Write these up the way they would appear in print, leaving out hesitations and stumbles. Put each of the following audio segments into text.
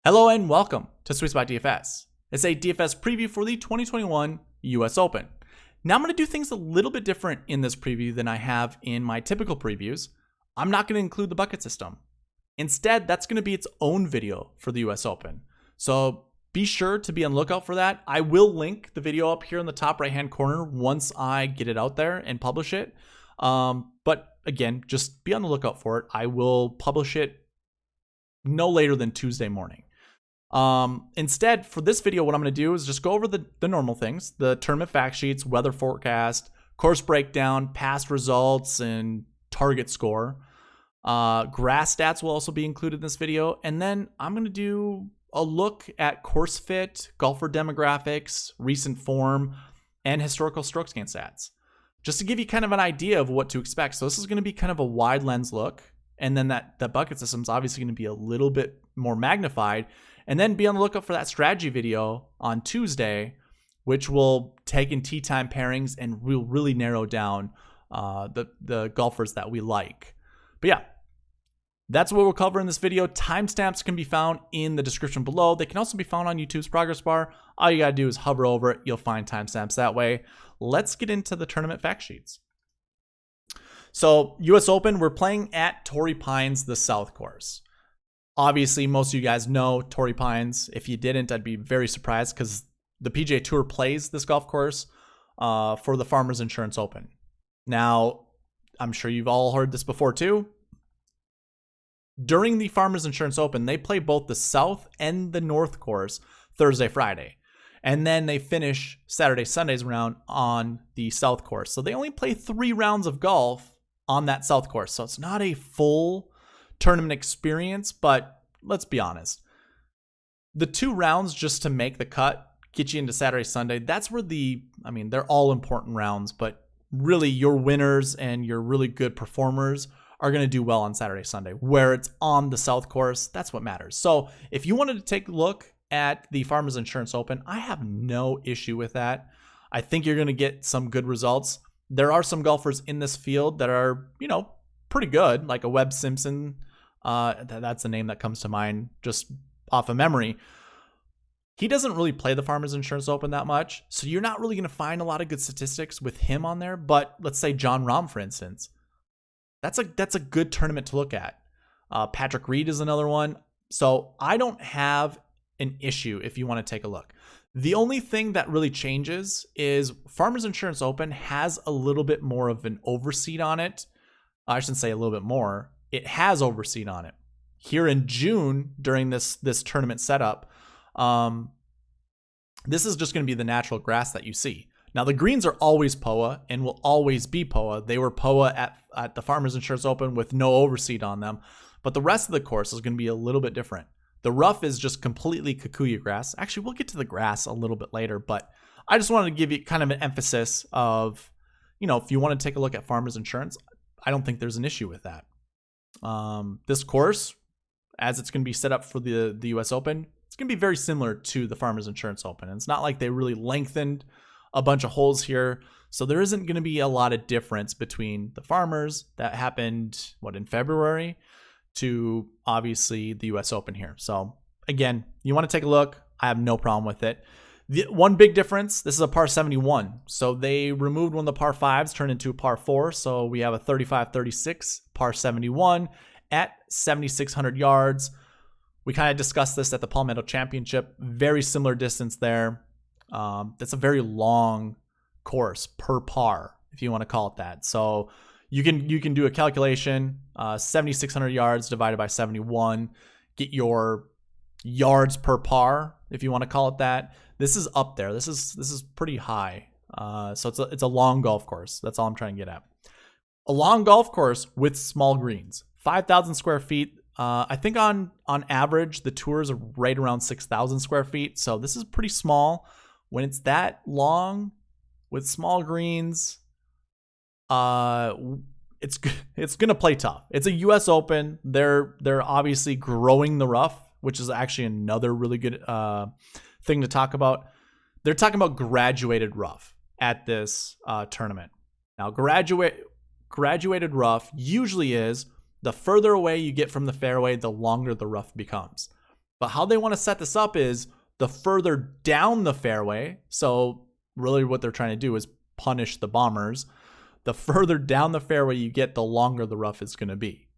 Hello and welcome to SweetSpotDFS. It's a DFS preview for the 2021 US Open. Now I'm going to do things a little bit different in this preview than I have in my typical previews. I'm not going to include the bucket system. Instead, that's going to be its own video for the US Open. So be sure to be on the lookout for that. I will link the video up here in the top right hand corner once I get it out there and publish it. But again, just be on the lookout for it. I will publish it no later than Tuesday morning. Instead, for this video, what I'm going to do is just go over the normal things, the tournament fact sheets, weather forecast, course breakdown, past results, and target score. Grass stats will also be included in this video. And then I'm going to do a look at course fit, golfer demographics, recent form, and historical strokes gain stats, just to give you kind of an idea of what to expect. So this is going to be kind of a wide lens look. And then that bucket system is obviously going to be a little bit more magnified. And then be on the lookout for that strategy video on Tuesday, which will take in tee time pairings and will really narrow down the golfers that we like. But yeah, that's what we'll cover in this video. Timestamps can be found in the description below. They can also be found on YouTube's progress bar. All you got to do is hover over it. You'll find timestamps that way. Let's get into the tournament fact sheets. So US Open, we're playing at Torrey Pines, the South Course. Obviously, most of you guys know Torrey Pines. If you didn't, I'd be very surprised because the PGA Tour plays this golf course for the Farmers Insurance Open. Now, I'm sure you've all heard this before too. During the Farmers Insurance Open, they play both the South and the North course Thursday, Friday. And then they finish Saturday, Sunday's round on the South course. So they only play 3 rounds of golf on that South course. So it's not a full tournament experience, but let's be honest. The 2 rounds just to make the cut, get you into Saturday, Sunday, that's where they're all important rounds, but really your winners and your really good performers are going to do well on Saturday, Sunday, where it's on the South course. That's what matters. So if you wanted to take a look at the Farmers Insurance Open, I have no issue with that. I think you're going to get some good results. There are some golfers in this field that are, pretty good, like a Webb Simpson. That's the name that comes to mind just off of memory. He doesn't really play the Farmers Insurance Open that much, so you're not really going to find a lot of good statistics with him on there. But let's say Jon Rahm, for instance. That's a good tournament to look at. Patrick Reed is another one. So I don't have an issue if you want to take a look. The only thing that really changes is Farmers Insurance Open has a little bit more of an overseed on it. I shouldn't say a little bit more. It has overseed on it. Here in June, during this tournament setup, this is just going to be the natural grass that you see. Now, the greens are always POA and will always be POA. They were POA at the Farmers Insurance Open with no overseed on them. But the rest of the course is going to be a little bit different. The rough is just completely Kikuyu grass. Actually, we'll get to the grass a little bit later, but I just wanted to give you kind of an emphasis of, if you want to take a look at Farmers Insurance, I don't think there's an issue with that. This course, as it's going to be set up for the US Open, it's going to be very similar to the Farmers Insurance Open. And it's not like they really lengthened a bunch of holes here. So there isn't going to be a lot of difference between the Farmers that happened, in February, to obviously the US Open here. So again, you want to take a look. I have no problem with it. The one big difference, this is a par 71. So they removed one of the par 5s, turned into a par 4. So we have a 35-36 par 71 at 7,600 yards. We kind of discussed this at the Palmetto Championship. Very similar distance there. That's a very long course per par, if you want to call it that. So you can do a calculation, 7,600 yards divided by 71, get your yards per par, if you want to call it that. This is up there. This is pretty high. So it's a long golf course. That's all I'm trying to get at. A long golf course with small greens, 5,000 square feet. I think on average the tours are right around 6,000 square feet. So this is pretty small. When it's that long with small greens, it's gonna play tough. It's a US Open. They're obviously growing the rough, which is actually another really good thing to talk about. They're talking about graduated rough at this tournament. Now, graduated rough usually is the further away you get from the fairway, the longer the rough becomes. But how they want to set this up is the further down the fairway. So really what they're trying to do is punish the bombers. The further down the fairway you get, the longer the rough is going to be.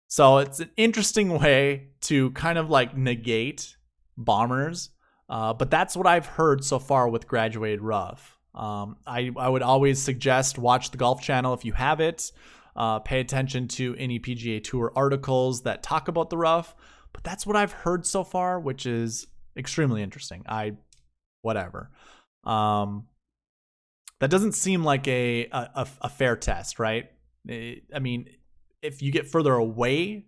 So it's an interesting way to kind of like negate bombers. But that's what I've heard so far with graduated rough. I would always suggest watch the Golf Channel if you have it. Pay attention to any PGA Tour articles that talk about the rough. But that's what I've heard so far, which is extremely interesting. Whatever. That doesn't seem like a fair test, right? I mean, if you get further away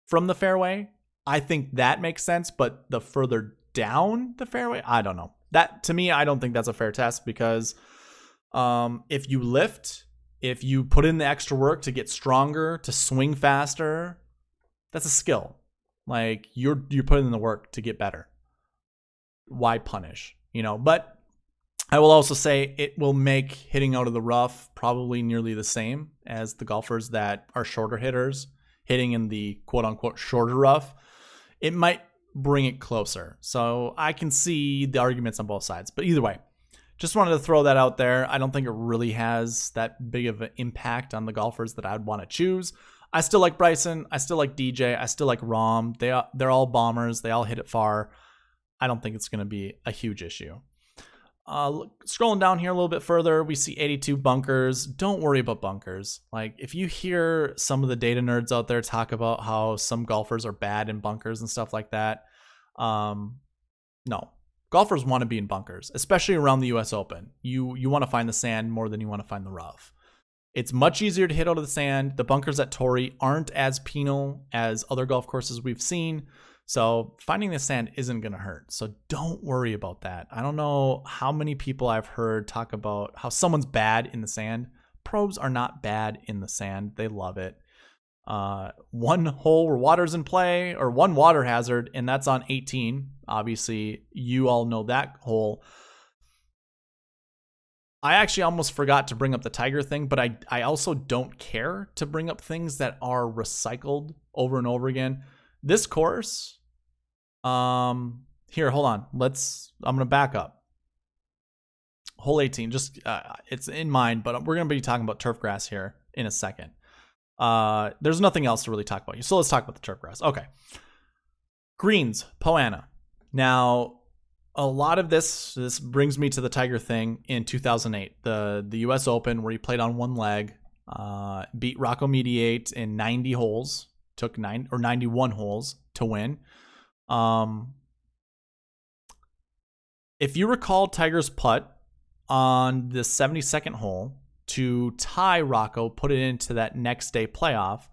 from the fairway, I think that makes sense. But the further down the fairway, I don't know. That, to me, I don't think that's a fair test because if you lift, if you put in the extra work to get stronger, to swing faster, that's a skill. Like you're putting in the work to get better. Why punish? But I will also say it will make hitting out of the rough probably nearly the same as the golfers that are shorter hitters hitting in the quote unquote shorter rough. It might bring it closer. So I can see the arguments on both sides. But either way, just wanted to throw that out there. I don't think it really has that big of an impact on the golfers that I'd want to choose. I still like Bryson. I still like DJ. I still like Rahm. They're all bombers. They all hit it far. I don't think it's going to be a huge issue. Scrolling down here a little bit further, we see 82 bunkers. Don't worry about bunkers. Like if you hear some of the data nerds out there talk about how some golfers are bad in bunkers and stuff like that, no. Golfers want to be in bunkers, especially around the US Open. You want to find the sand more than you want to find the rough. It's much easier to hit out of the sand. The bunkers at Torrey aren't as penal as other golf courses we've seen. So finding the sand isn't going to hurt. So don't worry about that. I don't know how many people I've heard talk about how someone's bad in the sand. Pros are not bad in the sand. They love it. One hole where water's in play, or one water hazard, and that's on 18. Obviously, you all know that hole. I actually almost forgot to bring up the Tiger thing, but I also don't care to bring up things that are recycled over and over again. This course, here, hold on. I'm going to back up. Hole 18, just it's in mind, but we're going to be talking about turf grass here in a second. There's nothing else to really talk about. So let's talk about the turf grass. Okay. Greens, Poa annua. Now, a lot of this brings me to the Tiger thing in 2008, the US Open, where he played on one leg, beat Rocco Mediate in 90 holes, took 91 holes to win. If you recall Tiger's putt on the 72nd hole to tie Rocco, put it into that next day playoff,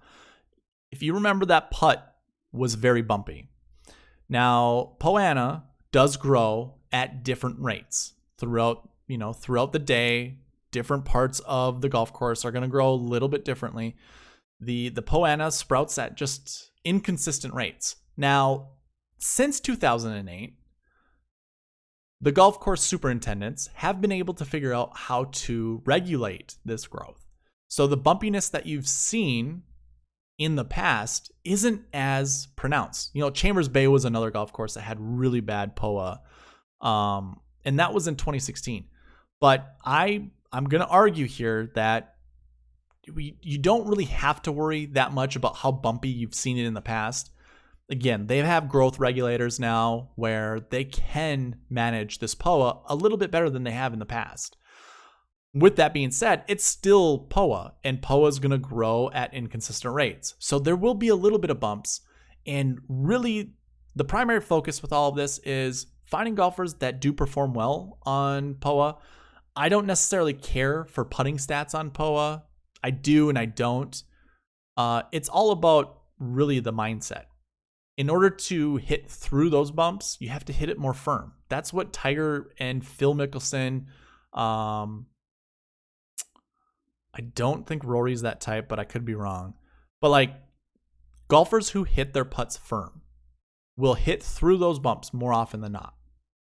if you remember, that putt was very bumpy. Now, Poa annua does grow at different rates throughout the day. Different parts of the golf course are going to grow a little bit differently. The Poa annua sprouts at just inconsistent rates. Now, since 2008, the golf course superintendents have been able to figure out how to regulate this growth. So the bumpiness that you've seen in the past isn't as pronounced. Chambers Bay was another golf course that had really bad POA, and that was in 2016. But I'm going to argue here that you don't really have to worry that much about how bumpy you've seen it in the past. Again, they have growth regulators now where they can manage this POA a little bit better than they have in the past. With that being said, it's still POA, and POA is going to grow at inconsistent rates. So there will be a little bit of bumps. And really, the primary focus with all of this is finding golfers that do perform well on POA. I don't necessarily care for putting stats on POA. I do and I don't. It's all about really the mindset. In order to hit through those bumps, you have to hit it more firm. That's what Tiger and Phil Mickelson, I don't think Rory's that type, but I could be wrong. But golfers who hit their putts firm will hit through those bumps more often than not.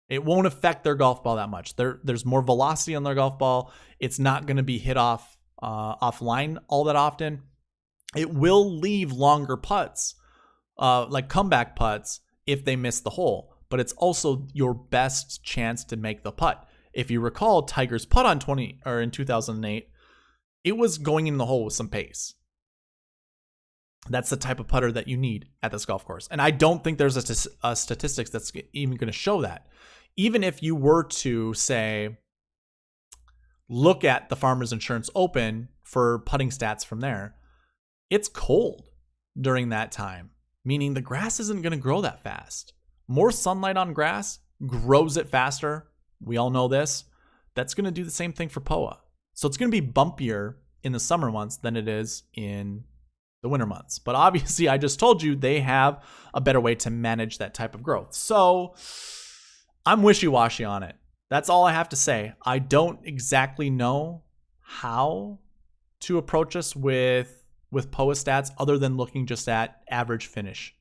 It won't affect their golf ball that much. There's more velocity on their golf ball. It's not going to be hit offline all that often. It will leave longer putts, like comeback putts, if they miss the hole, but it's also your best chance to make the putt. If you recall, Tiger's putt in 2008, it was going in the hole with some pace. That's the type of putter that you need at this golf course. And I don't think there's a statistics that's even going to show that. Even if you were to say, look at the Farmers Insurance Open for putting stats from there, it's cold during that time, meaning the grass isn't going to grow that fast. More sunlight on grass grows it faster. We all know this. That's going to do the same thing for POA. So it's going to be bumpier in the summer months than it is in the winter months. But obviously, I just told you they have a better way to manage that type of growth. So I'm wishy-washy on it. That's all I have to say. I don't exactly know how to approach this with POA stats other than looking just at average finish.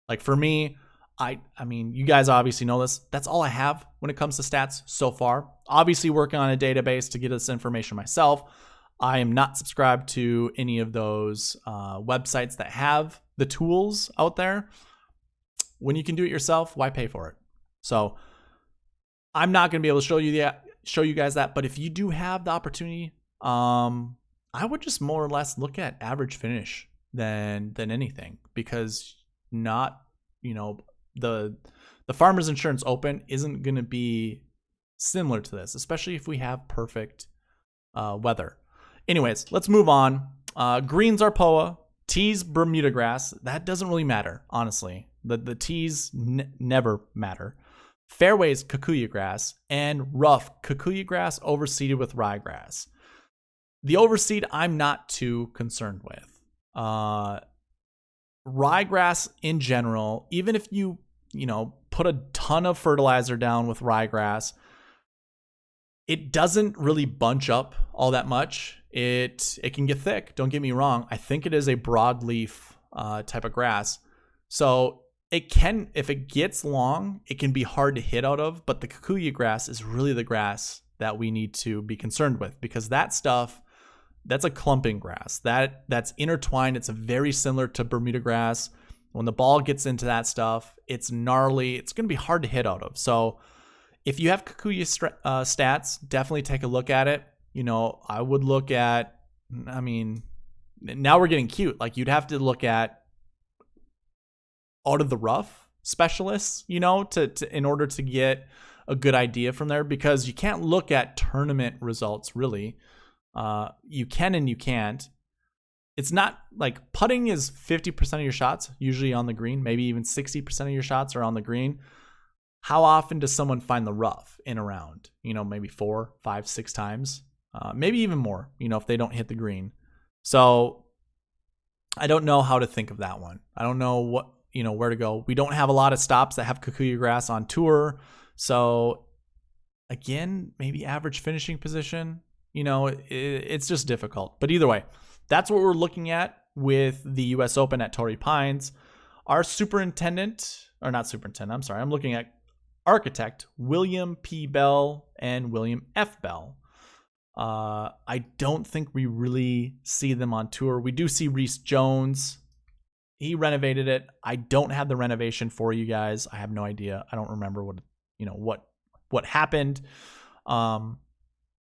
Like for me, I mean, you guys obviously know this. That's all I have when it comes to stats so far. Obviously working on a database to get this information myself. I am not subscribed to any of those websites that have the tools out there. When you can do it yourself, why pay for it? So I'm not going to be able to show you guys that. But if you do have the opportunity, I would just more or less look at average finish than anything, because the Farmers Insurance Open isn't going to be similar to this, especially if we have perfect weather. Anyways, let's move on. Greens are POA, tees Bermuda grass. That doesn't really matter, honestly. The tees never matter. Fairways Kikuyu grass, and rough Kikuyu grass overseeded with ryegrass. The overseed I'm not too concerned with. Ryegrass in general, even if you put a ton of fertilizer down with ryegrass, it doesn't really bunch up all that much. It can get thick, don't get me wrong. I think it is a broadleaf type of grass. So it can, if it gets long, it can be hard to hit out of, but the Kikuyu grass is really the grass that we need to be concerned with, because that stuff, that's a clumping grass. That's intertwined. It's very similar to Bermuda grass. When the ball gets into that stuff, it's gnarly. It's going to be hard to hit out of. So if you have Kikuyu stats, definitely take a look at it. I would look at, now we're getting cute. Like, you'd have to look at out of the rough specialists, to in order to get a good idea from there, because you can't look at tournament results really. You can and you can't. It's not like putting is 50% of your shots usually on the green, maybe even 60% of your shots are on the green. How often does someone find the rough in a round? Maybe 4, 5, 6 times, maybe even more, if they don't hit the green. So I don't know how to think of that one. I don't know where to go. We don't have a lot of stops that have Kikuyu grass on tour. So again, maybe average finishing position, it's just difficult. But either way, that's what we're looking at with the US Open at Torrey Pines. Our I'm looking at architect William P. Bell and William F. Bell. I don't think we really see them on tour. We do see Reese Jones. He renovated it. I don't have the renovation for you guys. I have no idea. I don't remember what happened.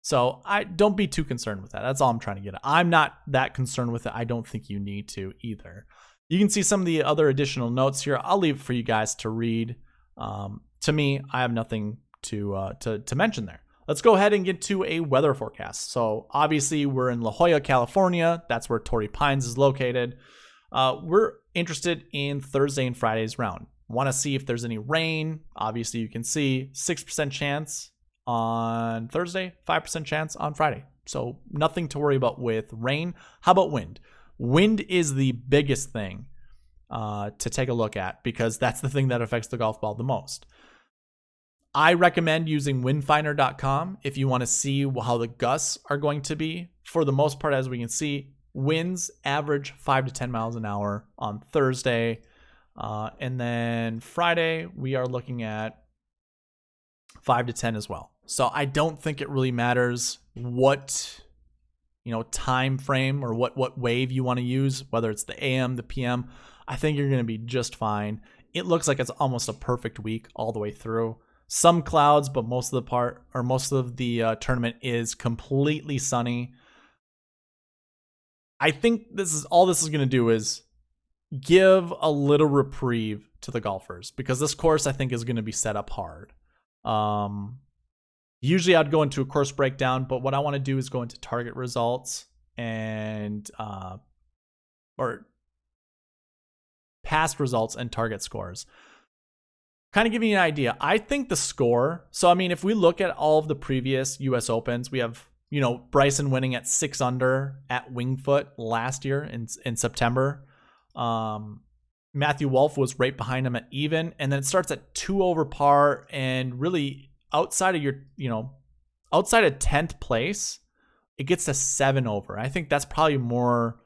So I don't be too concerned with that. That's all I'm trying to get at. I'm not that concerned with it. I don't think you need to either. You can see some of the other additional notes here. I'll leave it for you guys to read. To me, I have nothing to mention there. Let's go ahead and get to a weather forecast. So obviously we're in La Jolla, California. That's where Torrey Pines is located. We're interested in Thursday and Friday's round. Want to see if there's any rain. Obviously you can see 6% chance on Thursday, 5% chance on Friday. So nothing to worry about with rain. How about wind? Wind is the biggest thing to take a look at, because that's the thing that affects the golf ball the most. I recommend using windfinder.com if you want to see how the gusts are going to be. For the most part, as we can see, winds average 5 to 10 miles an hour on Thursday. And then Friday, we are looking at 5 to 10 as well. So I don't think it really matters what time frame or what wave you want to use, whether it's the AM, the PM. I think you're going to be just fine. it looks like it's almost a perfect week all the way through. Some clouds, but most of the tournament is completely sunny. I think this is going to do is give a little reprieve to the golfers, because this course I think is going to be set up hard. Usually I'd go into a course breakdown, but what I want to do is go into target results and or past results and target scores. Kind of giving you an idea. I think the score, so I mean, if we look at all of the previous US Opens, we have, Bryson winning at 6 under at Winged Foot last year in September. Matthew Wolff was right behind him at even, and then it starts at 2 over par, and really outside of outside of 10th place, it gets to 7 over. I think that's probably more,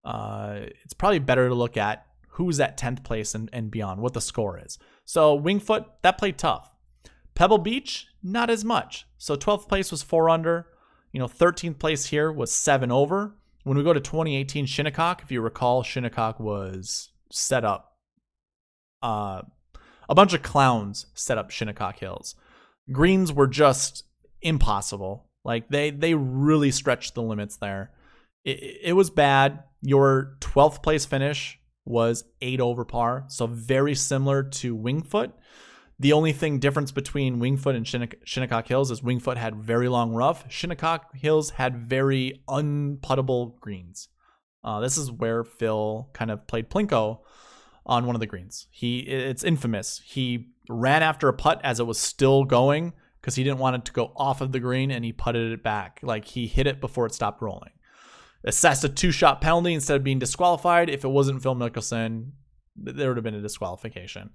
it's probably better to look at who's at 10th place and beyond, what the score is. So Winged Foot, that played tough. Pebble Beach, not as much. So 12th place was 4 under. 13th place here was 7 over. When we go to 2018 Shinnecock, if you recall, Shinnecock was set up. A bunch of clowns set up Shinnecock Hills. Greens were just impossible. Like they really stretched the limits there. It was bad. Your 12th place finish was 8 over par, so very similar to Winged Foot. The only difference between Winged Foot and Shinnecock Hills is Winged Foot had very long rough. Shinnecock Hills had very unputtable greens. This is where Phil kind of played Plinko on one of the greens. It's infamous. He ran after a putt as it was still going because he didn't want it to go off of the green, and he putted it back. Like, he hit it before it stopped rolling. Assessed a 2-shot penalty instead of being disqualified. If it wasn't Phil Mickelson, there would have been a disqualification.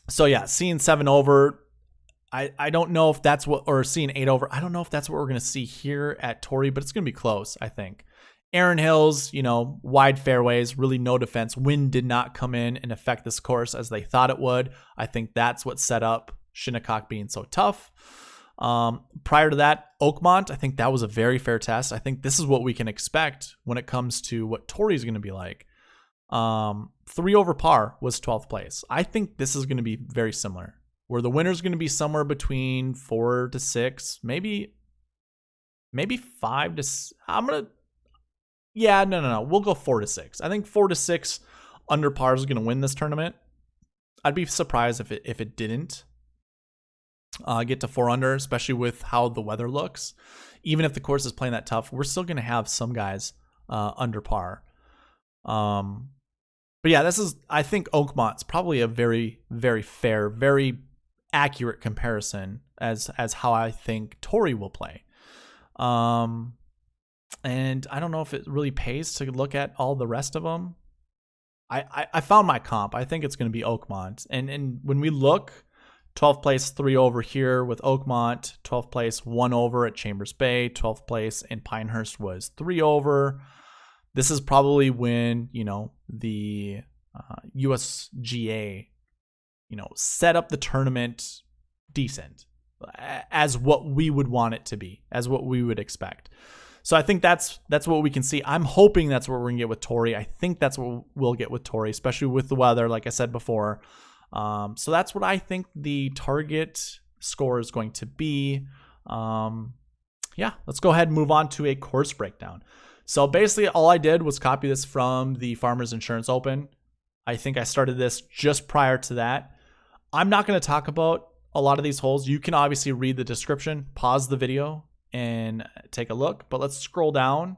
So yeah, seeing 7 over, I don't know if that's what, or seeing 8 over, I don't know if that's what we're going to see here at Torrey, but it's going to be close, I think. Aaron Hills, wide fairways, really no defense. Wind did not come in and affect this course as they thought it would. I think that's what set up Shinnecock being so tough. Prior to that, Oakmont, I think that was a very fair test. I think this is what we can expect when it comes to what Torrey is going to be like. 3 over par was 12th place. I think this is going to be very similar, where the winner is going to be somewhere between 4 to 6, maybe 5 to. No. We'll go 4 to 6. I think 4 to 6 under par is going to win this tournament. I'd be surprised if it didn't get to 4 under, especially with how the weather looks. Even if the course is playing that tough, we're still going to have some guys under par. But yeah, I think Oakmont's probably a very, very fair, very accurate comparison as how I think Torrey will play. And I don't know if it really pays to look at all the rest of them. I found my comp. I think it's going to be Oakmont. And when we look, 12th place 3 over here with Oakmont, 12th place 1 over at Chambers Bay, 12th place in Pinehurst was 3 over. This is probably when, the USGA, set up the tournament decent, as what we would want it to be, as what we would expect. So I think that's what we can see. I'm hoping that's what we're going to get with Torrey. I think that's what we'll get with Torrey, especially with the weather, like I said before. So that's what I think the target score is going to be. Let's go ahead and move on to a course breakdown. So basically all I did was copy this from the Farmers Insurance Open. I think I started this just prior to that. I'm not going to talk about a lot of these holes. You can obviously read the description, pause the video, and take a look. But let's scroll down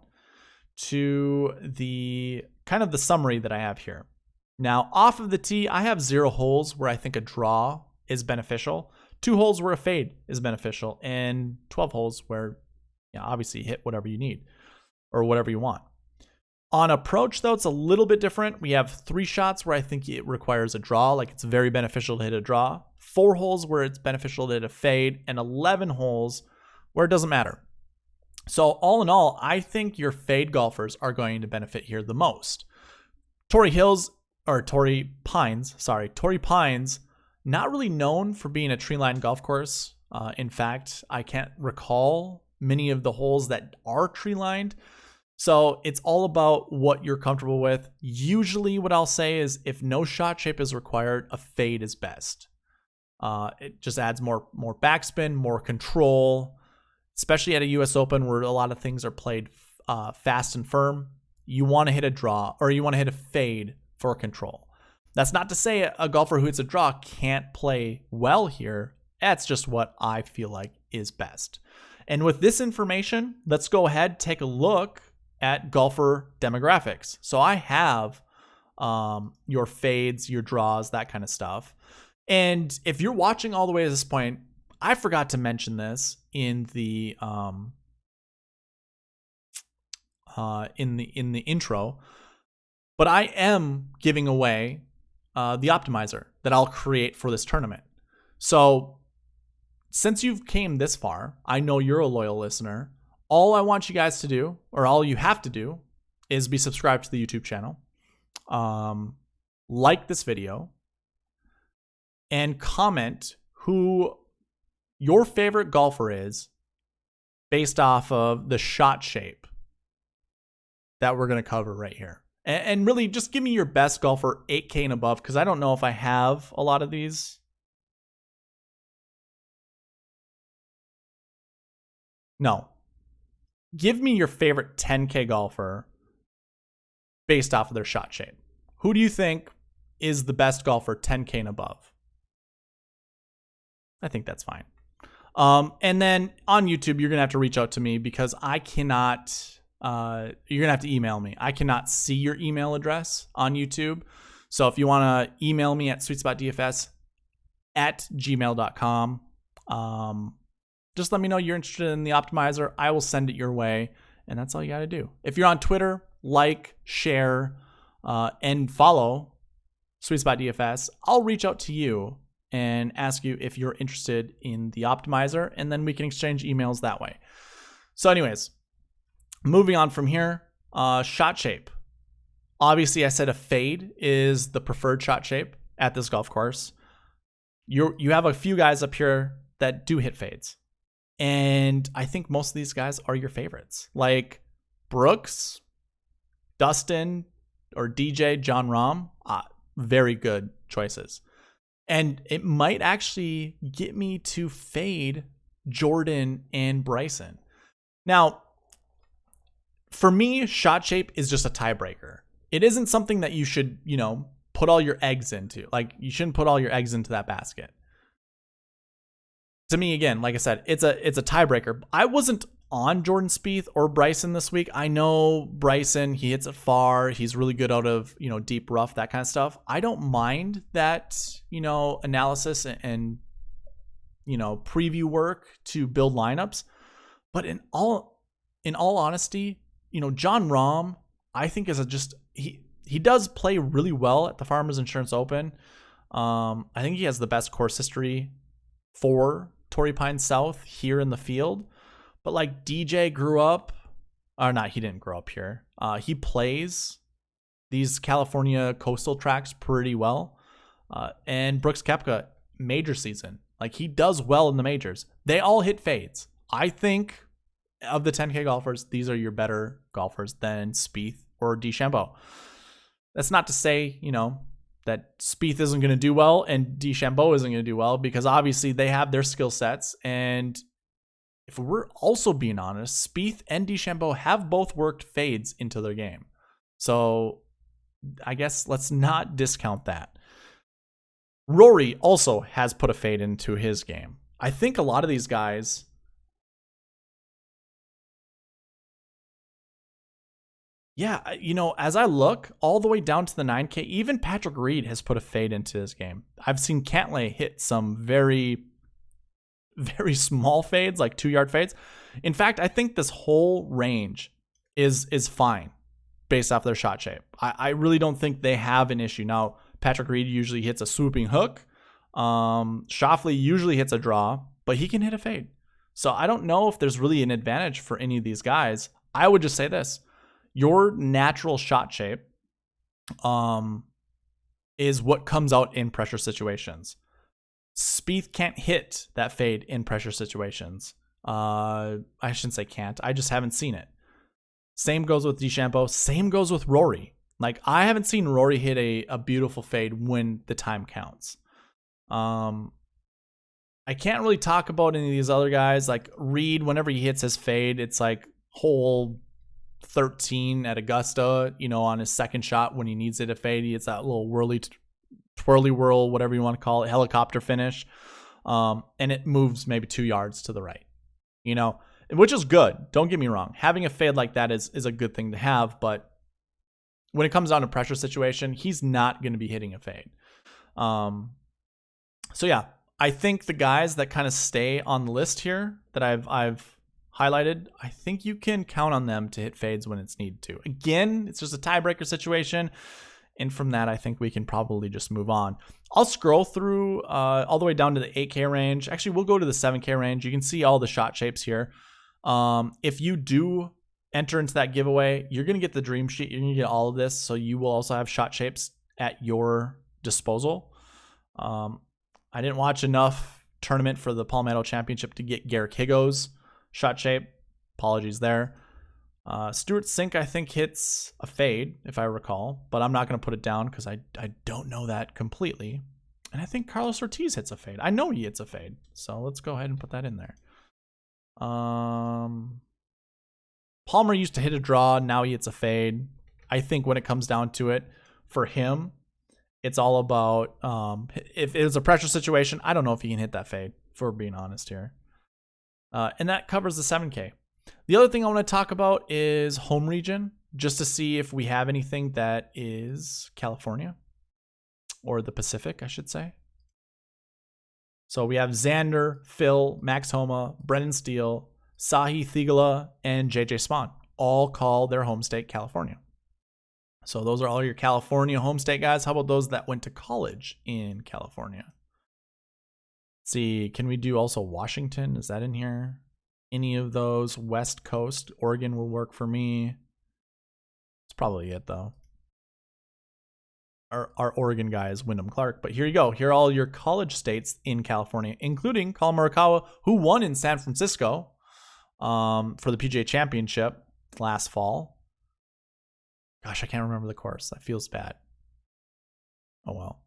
to the kind of the summary that I have here. Now, off of the tee, I have 0 holes where I think a draw is beneficial, 2 holes where a fade is beneficial, and 12 holes where, obviously hit whatever you need or whatever you want. On approach, though, it's a little bit different. We have 3 shots where I think it requires a draw, like it's very beneficial to hit a draw, 4 holes where it's beneficial to hit a fade, and 11 holes where it doesn't matter. So all in all, I think your fade golfers are going to benefit here the most. Torrey Pines, not really known for being a tree-lined golf course. In fact, I can't recall many of the holes that are tree-lined. So it's all about what you're comfortable with. Usually what I'll say is if no shot shape is required, a fade is best. It just adds more backspin, more control, especially at a US Open where a lot of things are played fast and firm. You want to hit a draw or you want to hit a fade for control. That's not to say a golfer who hits a draw can't play well here. That's just what I feel like is best. And with this information, let's go ahead, take a look at golfer demographics. So I have your fades, your draws, that kind of stuff. And if you're watching all the way to this point, I forgot to mention this in the intro, but I am giving away the optimizer that I'll create for this tournament. So since you've came this far, I know you're a loyal listener. All I want you guys to do, or all you have to do, is be subscribed to the YouTube channel, like this video, and comment who your favorite golfer is based off of the shot shape that we're going to cover right here. And really just give me your best golfer 8K and above, because I don't know if I have a lot of these. No. Give me your favorite 10K golfer based off of their shot shape. Who do you think is the best golfer 10K and above? I think that's fine. And then on YouTube, you're going to have to reach out to me because I cannot, you're going to have to email me. I cannot see your email address on YouTube. So if you want to email me at sweetspotdfs@gmail.com, just let me know you're interested in the optimizer. I will send it your way. And that's all you got to do. If you're on Twitter, like, share, and follow SweetSpotDFS, I'll reach out to you and ask you if you're interested in the optimizer, and then we can exchange emails that way. So anyways, moving on from here, shot shape. Obviously, I said a fade is the preferred shot shape at this golf course. You have a few guys up here that do hit fades. And I think most of these guys are your favorites. Like Brooks, Dustin, or DJ, Jon Rahm, very good choices. And it might actually get me to fade Jordan and Bryson. Now, for me, shot shape is just a tiebreaker. It isn't something that you should, put all your eggs into. Like, you shouldn't put all your eggs into that basket. To me, again, like I said, it's a tiebreaker. I wasn't on Jordan Spieth or Bryson this week. I know Bryson, he hits it far. He's really good out of, deep rough, that kind of stuff. I don't mind that, analysis and preview work to build lineups. But in all honesty, Jon Rahm, I think he does play really well at the Farmers Insurance Open. I think he has the best course history for Torrey Pines South here in the field. But like DJ grew up, or not, he didn't grow up here. He plays these California coastal tracks pretty well. And Brooks Koepka, major season. Like, he does well in the majors. They all hit fades. I think of the 10K golfers, these are your better golfers than Spieth or DeChambeau. That's not to say, that Spieth isn't going to do well and DeChambeau isn't going to do well, because obviously they have their skill sets. And if we're also being honest, Spieth and DeChambeau have both worked fades into their game. So I guess let's not discount that. Rory also has put a fade into his game. I think a lot of these guys, as I look all the way down to the 9K, even Patrick Reed has put a fade into his game. I've seen Cantlay hit some very, very small fades, like 2-yard fades. In fact, I think this whole range is fine based off their shot shape. I really don't think they have an issue. Now, Patrick Reed usually hits a swooping hook. Schauffele usually hits a draw, but he can hit a fade. So I don't know if there's really an advantage for any of these guys. I would just say this. Your natural shot shape is what comes out in pressure situations. Spieth can't hit that fade in pressure situations. I shouldn't say can't. I just haven't seen it. Same goes with DeChambeau. Same goes with Rory. Like, I haven't seen Rory hit a beautiful fade when the time counts. I can't really talk about any of these other guys. Like Reed, whenever he hits his fade, it's like hole 13 at Augusta, on his second shot when he needs it to fade. He hits that little twirly whirl, whatever you want to call it, helicopter finish. And it moves maybe 2 yards to the right, which is good. Don't get me wrong. Having a fade like that is a good thing to have, but when it comes down to pressure situation, he's not going to be hitting a fade. So yeah, I think the guys that kind of stay on the list here that I've highlighted, I think you can count on them to hit fades when it's needed to. Again, it's just a tiebreaker situation. And from that, I think we can probably just move on. I'll scroll through all the way down to the 8K range. Actually, we'll go to the 7K range. You can see all the shot shapes here. If you do enter into that giveaway, you're going to get the dream sheet. You're going to get all of this. So you will also have shot shapes at your disposal. I didn't watch enough tournament for the Palmetto Championship to get Garrick Higo's shot shape. Apologies there. Stuart Sink, I think, hits a fade, if I recall, but I'm not going to put it down because I don't know that completely. And I think Carlos Ortiz hits a fade. I know he hits a fade, so let's go ahead and put that in there. Palmer used to hit a draw. Now he hits a fade. I think when it comes down to it, for him, it's all about if it was a pressure situation, I don't know if he can hit that fade, for being honest here. And that covers the 7K. The other thing I want to talk about is home region, just to see if we have anything that is California or the Pacific, I should say. So we have Xander, Phil, Max Homa, Brendan Steele, Sahi Thigala, and JJ Spawn all call their home state California. So those are all your California home state guys. How about those that went to college in California? Let's see, can we do also Washington? Is that in here? Any of those? West Coast, Oregon will work for me. That's probably it, though. Our Oregon guy is Wyndham Clark. But here you go. Here are all your college states in California, including Colin Morikawa, who won in San Francisco for the PGA Championship last fall. Gosh, I can't remember the course. That feels bad. Oh, well.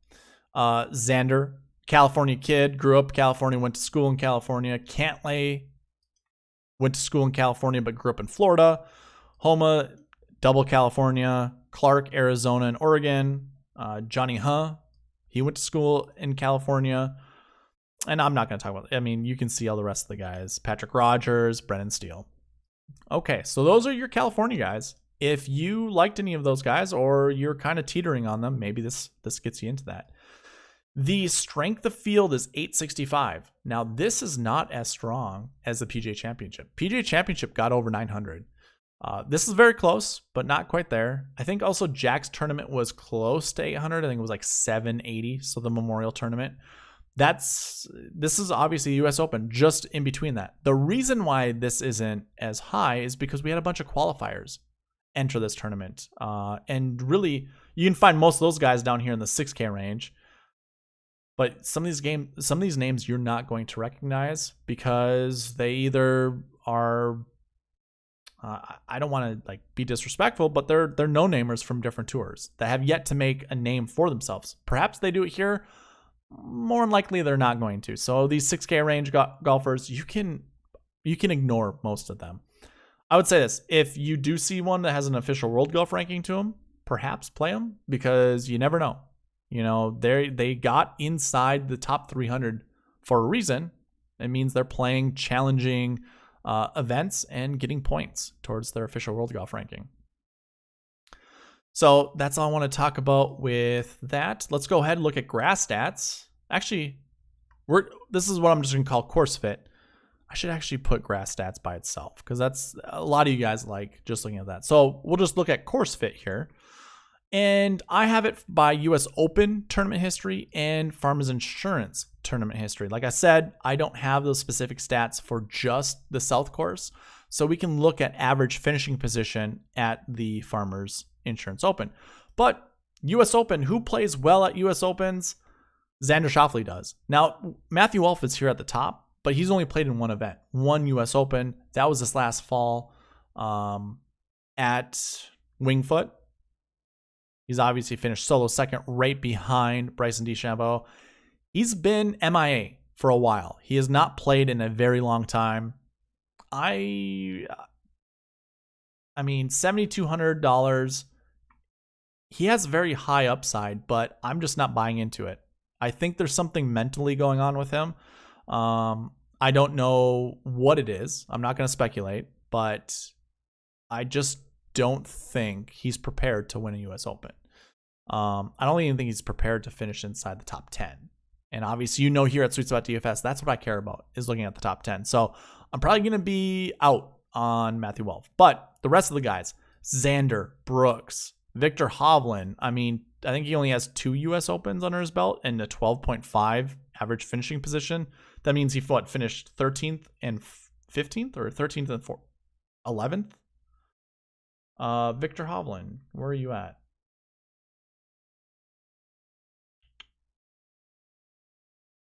Xander, California kid, grew up in California, went to school in California. Cantlay went to school in California but grew up in Florida. Homa, double California. Clark, Arizona and Oregon. Johnny Huh, he went to school in California. And I'm not going to talk about it. I mean, you can see all the rest of the guys. Patrick Rogers, Brennan Steele. Okay, so those are your California guys. If you liked any of those guys or you're kind of teetering on them, maybe this gets you into that. The strength of field is 865. Now, this is not as strong as the PGA Championship. PGA Championship got over 900. This is very close, but not quite there. I think also Jack's tournament was close to 800. I think it was like 780. So the Memorial Tournament. This is obviously US Open, just in between that. The reason why this isn't as high is because we had a bunch of qualifiers enter this tournament. And really, you can find most of those guys down here in the 6K range. But some of these names you're not going to recognize because they either are, I don't want to be disrespectful, but they're no-namers from different tours that have yet to make a name for themselves. Perhaps they do it here. More than likely, they're not going to. So these 6K range golfers, you can ignore most of them. I would say this: if you do see one that has an official World Golf ranking to them, perhaps play them because you never know. They got inside the top 300 for a reason. It means they're playing challenging events and getting points towards their official World Golf ranking. So that's all I want to talk about with that. Let's go ahead and look at grass stats. Actually, this is what I'm just going to call course fit. I should actually put grass stats by itself because that's a lot of you guys like just looking at that. So we'll just look at course fit here. And I have it by US Open tournament history and Farmers Insurance tournament history. Like I said, I don't have those specific stats for just the South course. So we can look at average finishing position at the Farmers Insurance Open. But US Open, who plays well at US Opens? Xander Schauffele does. Now, Matthew Wolff is here at the top, but he's only played in one event, one US Open. That was this last fall. at Winged Foot. He's obviously finished solo second right behind Bryson DeChambeau. He's been MIA for a while. He has not played in a very long time. I mean, $7,200. He has very high upside, but I'm just not buying into it. I think there's something mentally going on with him. I don't know what it is. I'm not going to speculate, but I just don't think he's prepared to win a U.S. Open. I don't even think he's prepared to finish inside the top 10. And obviously, here at SweetSpotDFS, that's what I care about, is looking at the top 10. So I'm probably going to be out on Matthew Wolff. But the rest of the guys, Xander, Brooks, Victor Hovland, I mean, I think he only has 2 U.S. Opens under his belt and a 12.5 average finishing position. That means he finished 13th and 15th, or 13th and 11th? Victor Hovland, where are you at?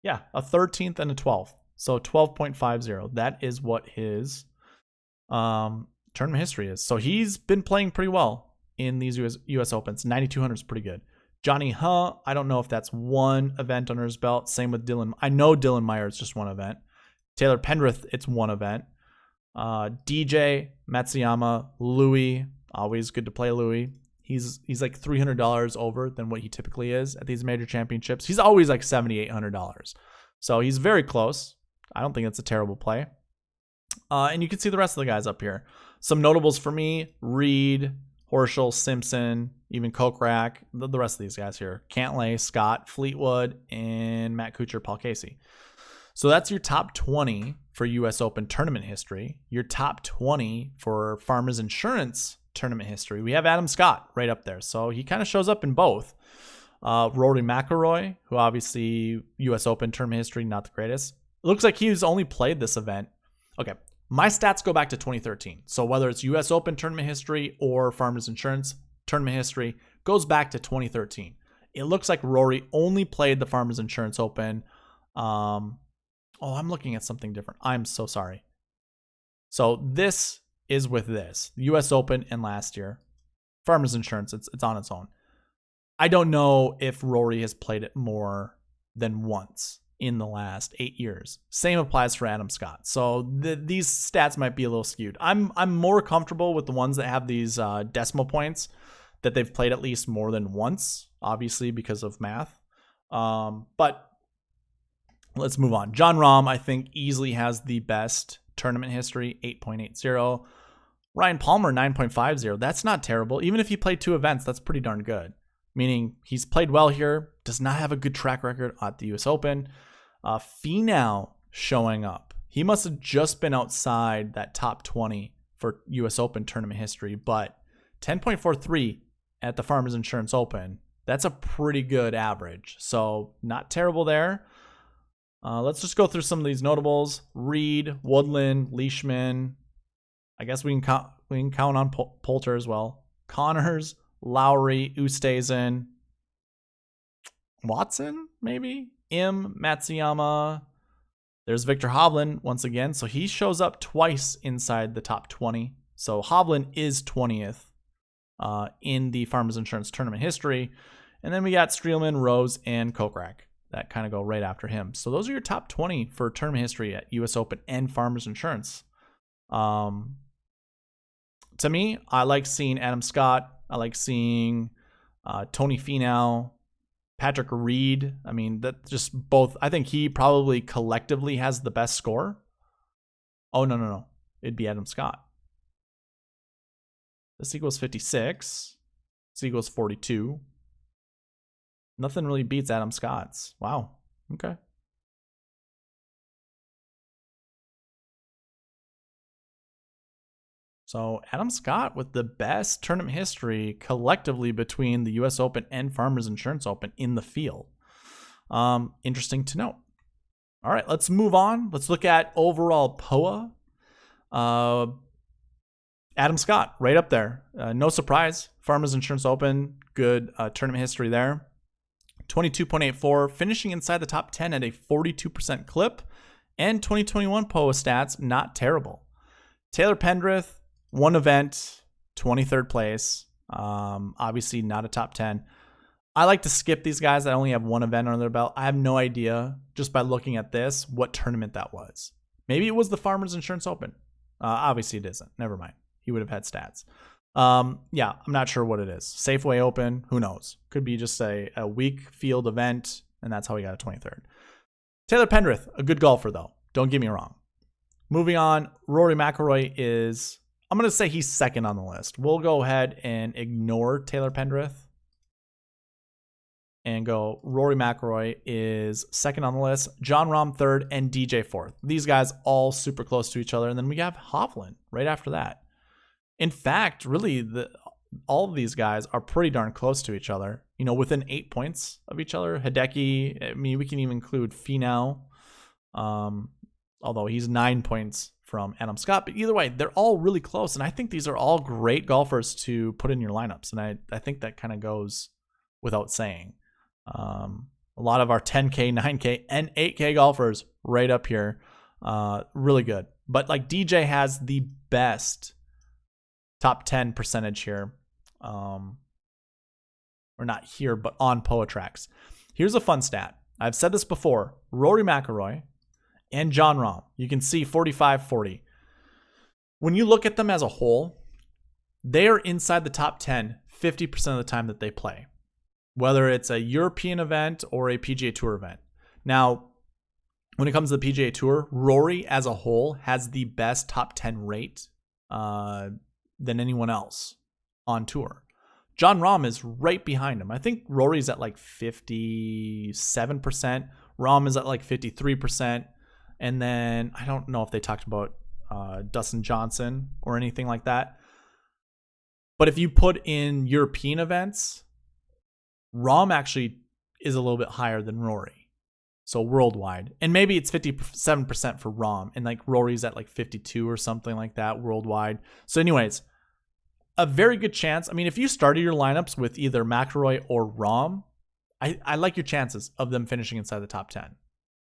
Yeah, a 13th and a 12th. So 12.50. That is what his tournament history is. So he's been playing pretty well in these US Opens. 9,200 is pretty good. Johnny Huh, I don't know if that's one event under his belt. Same with Dylan. I know Dylan Meyer is just one event. Taylor Pendrith, it's one event. DJ, Matsuyama, Louis, always good to play Louis. He's like $300 over than what he typically is at these major championships. He's always like $7,800. So he's very close. I don't think it's a terrible play. And you can see the rest of the guys up here. Some notables for me: Reed, Horschel, Simpson, even Kokrak, the rest of these guys here. Cantlay, Scott, Fleetwood, and Matt Kuchar, Paul Casey. So that's your top 20 for US Open tournament history. Your top 20 for Farmers Insurance tournament history. We have Adam Scott right up there. So he kind of shows up in both. Rory McIlroy, who obviously US Open tournament history, not the greatest. It looks like he's only played this event. Okay, my stats go back to 2013. So whether it's US Open tournament history or Farmers Insurance tournament history, goes back to 2013. It looks like Rory only played the Farmers Insurance Open. I'm looking at something different. I'm so sorry. So this is with this US Open and last year. Farmers Insurance, it's on its own. I don't know if Rory has played it more than once in the last 8 years. Same applies for Adam Scott. So these stats might be a little skewed. I'm more comfortable with the ones that have these decimal points, that they've played at least more than once, obviously because of math. But let's move on. John Rahm, I think, easily has the best tournament history, 8.80. Ryan Palmer, 9.50. That's not terrible. Even if he played 2 events, that's pretty darn good. Meaning he's played well here, does not have a good track record at the US Open. Finau showing up. He must have just been outside that top 20 for US Open tournament history, but 10.43 at the Farmers Insurance Open, that's a pretty good average. So not terrible there. Let's just go through some of these notables. Reed, Woodland, Leishman. I guess we can count on Poulter as well. Connors, Lowry, Oosthuizen, Watson, maybe? Matsuyama. There's Victor Hovland once again. So he shows up twice inside the top 20. So Hovland is 20th in the Farmers Insurance tournament history. And then we got Streelman, Rose, and Kokrak that kind of go right after him. So those are your top 20 for tournament history at US Open and Farmers Insurance. To me, I like seeing Adam Scott. I like seeing Tony Finau, Patrick Reed. I mean, that just both. I think he probably collectively has the best score. Oh, no. It'd be Adam Scott. This equals 56. This equals 42. Nothing really beats Adam Scott's. Wow. Okay. So Adam Scott with the best tournament history collectively between the US Open and Farmers Insurance Open in the field. Interesting to note. All right, let's move on. Let's look at overall POA. Adam Scott, right up there. No surprise. Farmers Insurance Open, good tournament history there. 22.84, finishing inside the top 10 at a 42% clip. And 2021 POA stats, not terrible. Taylor Pendrith, one event, 23rd place. Obviously not a top 10. I like to skip these guys that only have one event under their belt. I have no idea, just by looking at this, what tournament that was. Maybe it was the Farmers Insurance Open. Obviously it isn't. Never mind. He would have had stats. Yeah, I'm not sure what it is. Safeway Open, who knows? Could be just a weak field event, and that's how he got a 23rd. Taylor Pendrith, a good golfer though. Don't get me wrong. Moving on, Rory McIlroy is, I'm going to say he's second on the list. We'll go ahead and ignore Taylor Pendrith and go Rory McIlroy is second on the list, Jon Rahm third, and DJ fourth. These guys all super close to each other. And then we have Hovland right after that. In fact, really, all of these guys are pretty darn close to each other. You know, within 8 points of each other. Hideki, I mean, we can even include Finau, although he's 9 points from Adam Scott. But either way, they're all really close. And I think these are all great golfers to put in your lineups. And I think that kind of goes without saying. A lot of our 10K, 9K, and 8K golfers right up here. Really good. But like DJ has the best top 10 percentage here. Or not here, but on PoaTracks. Here's a fun stat. I've said this before. Rory McIlroy and Jon Rahm. You can see 45-40. When you look at them as a whole, they are inside the top 10 50% of the time that they play. Whether it's a European event or a PGA Tour event. Now, when it comes to the PGA Tour, Rory as a whole has the best top 10 rate than anyone else on tour. Jon Rahm is right behind him. I think Rory's at like 57%. Rahm is at like 53%. And then I don't know if they talked about Dustin Johnson or anything like that. But if you put in European events, Rahm actually is a little bit higher than Rory. So worldwide. And maybe it's 57% for Rahm. And like Rory's at like 52 or something like that worldwide. So anyways, a very good chance. I mean, if you started your lineups with either McIlroy or Rahm, I like your chances of them finishing inside the top 10.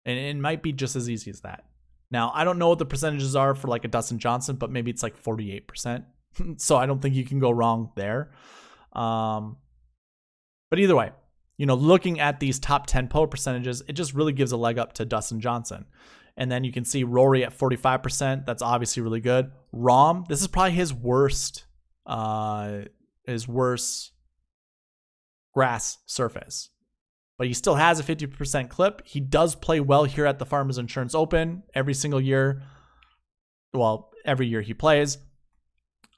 And it might be just as easy as that. Now, I don't know what the percentages are for like a Dustin Johnson, but maybe it's like 48%. So I don't think you can go wrong there. But either way, you know, looking at these top 10 POA percentages, it just really gives a leg up to Dustin Johnson. And then you can see Rory at 45%. That's obviously really good. Rahm, this is probably his worst grass surface. But he still has a 50% clip. He does play well here at the Farmers Insurance Open every single year. Well, every year he plays.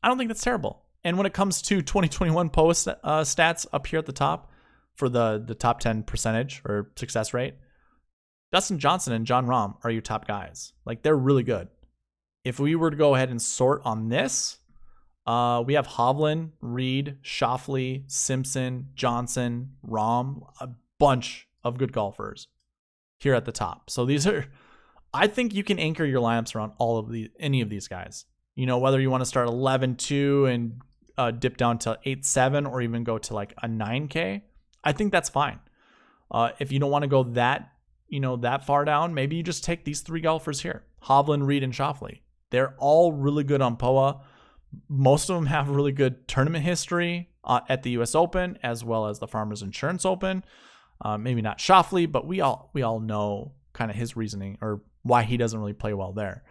I don't think that's terrible. And when it comes to 2021 post stats up here at the top for the top 10 percentage or success rate, Dustin Johnson and Jon Rahm are your top guys. Like, they're really good. If we were to go ahead and sort on this, we have Hovland, Reed, Schauffele, Simpson, Johnson, Rahm, a bunch of good golfers here at the top. So these are, I think you can anchor your lineups around any of these guys. You know, whether you want to start 11-2 and dip down to 8-7 or even go to like a 9K, I think that's fine. If you don't want to go that far down, maybe you just take these three golfers here, Hovland, Reed, and Schauffele. They're all really good on POA. Most of them have really good tournament history at the U.S. Open as well as the Farmers Insurance Open. Maybe not Schauffele, but we all know kind of his reasoning or why he doesn't really play well there.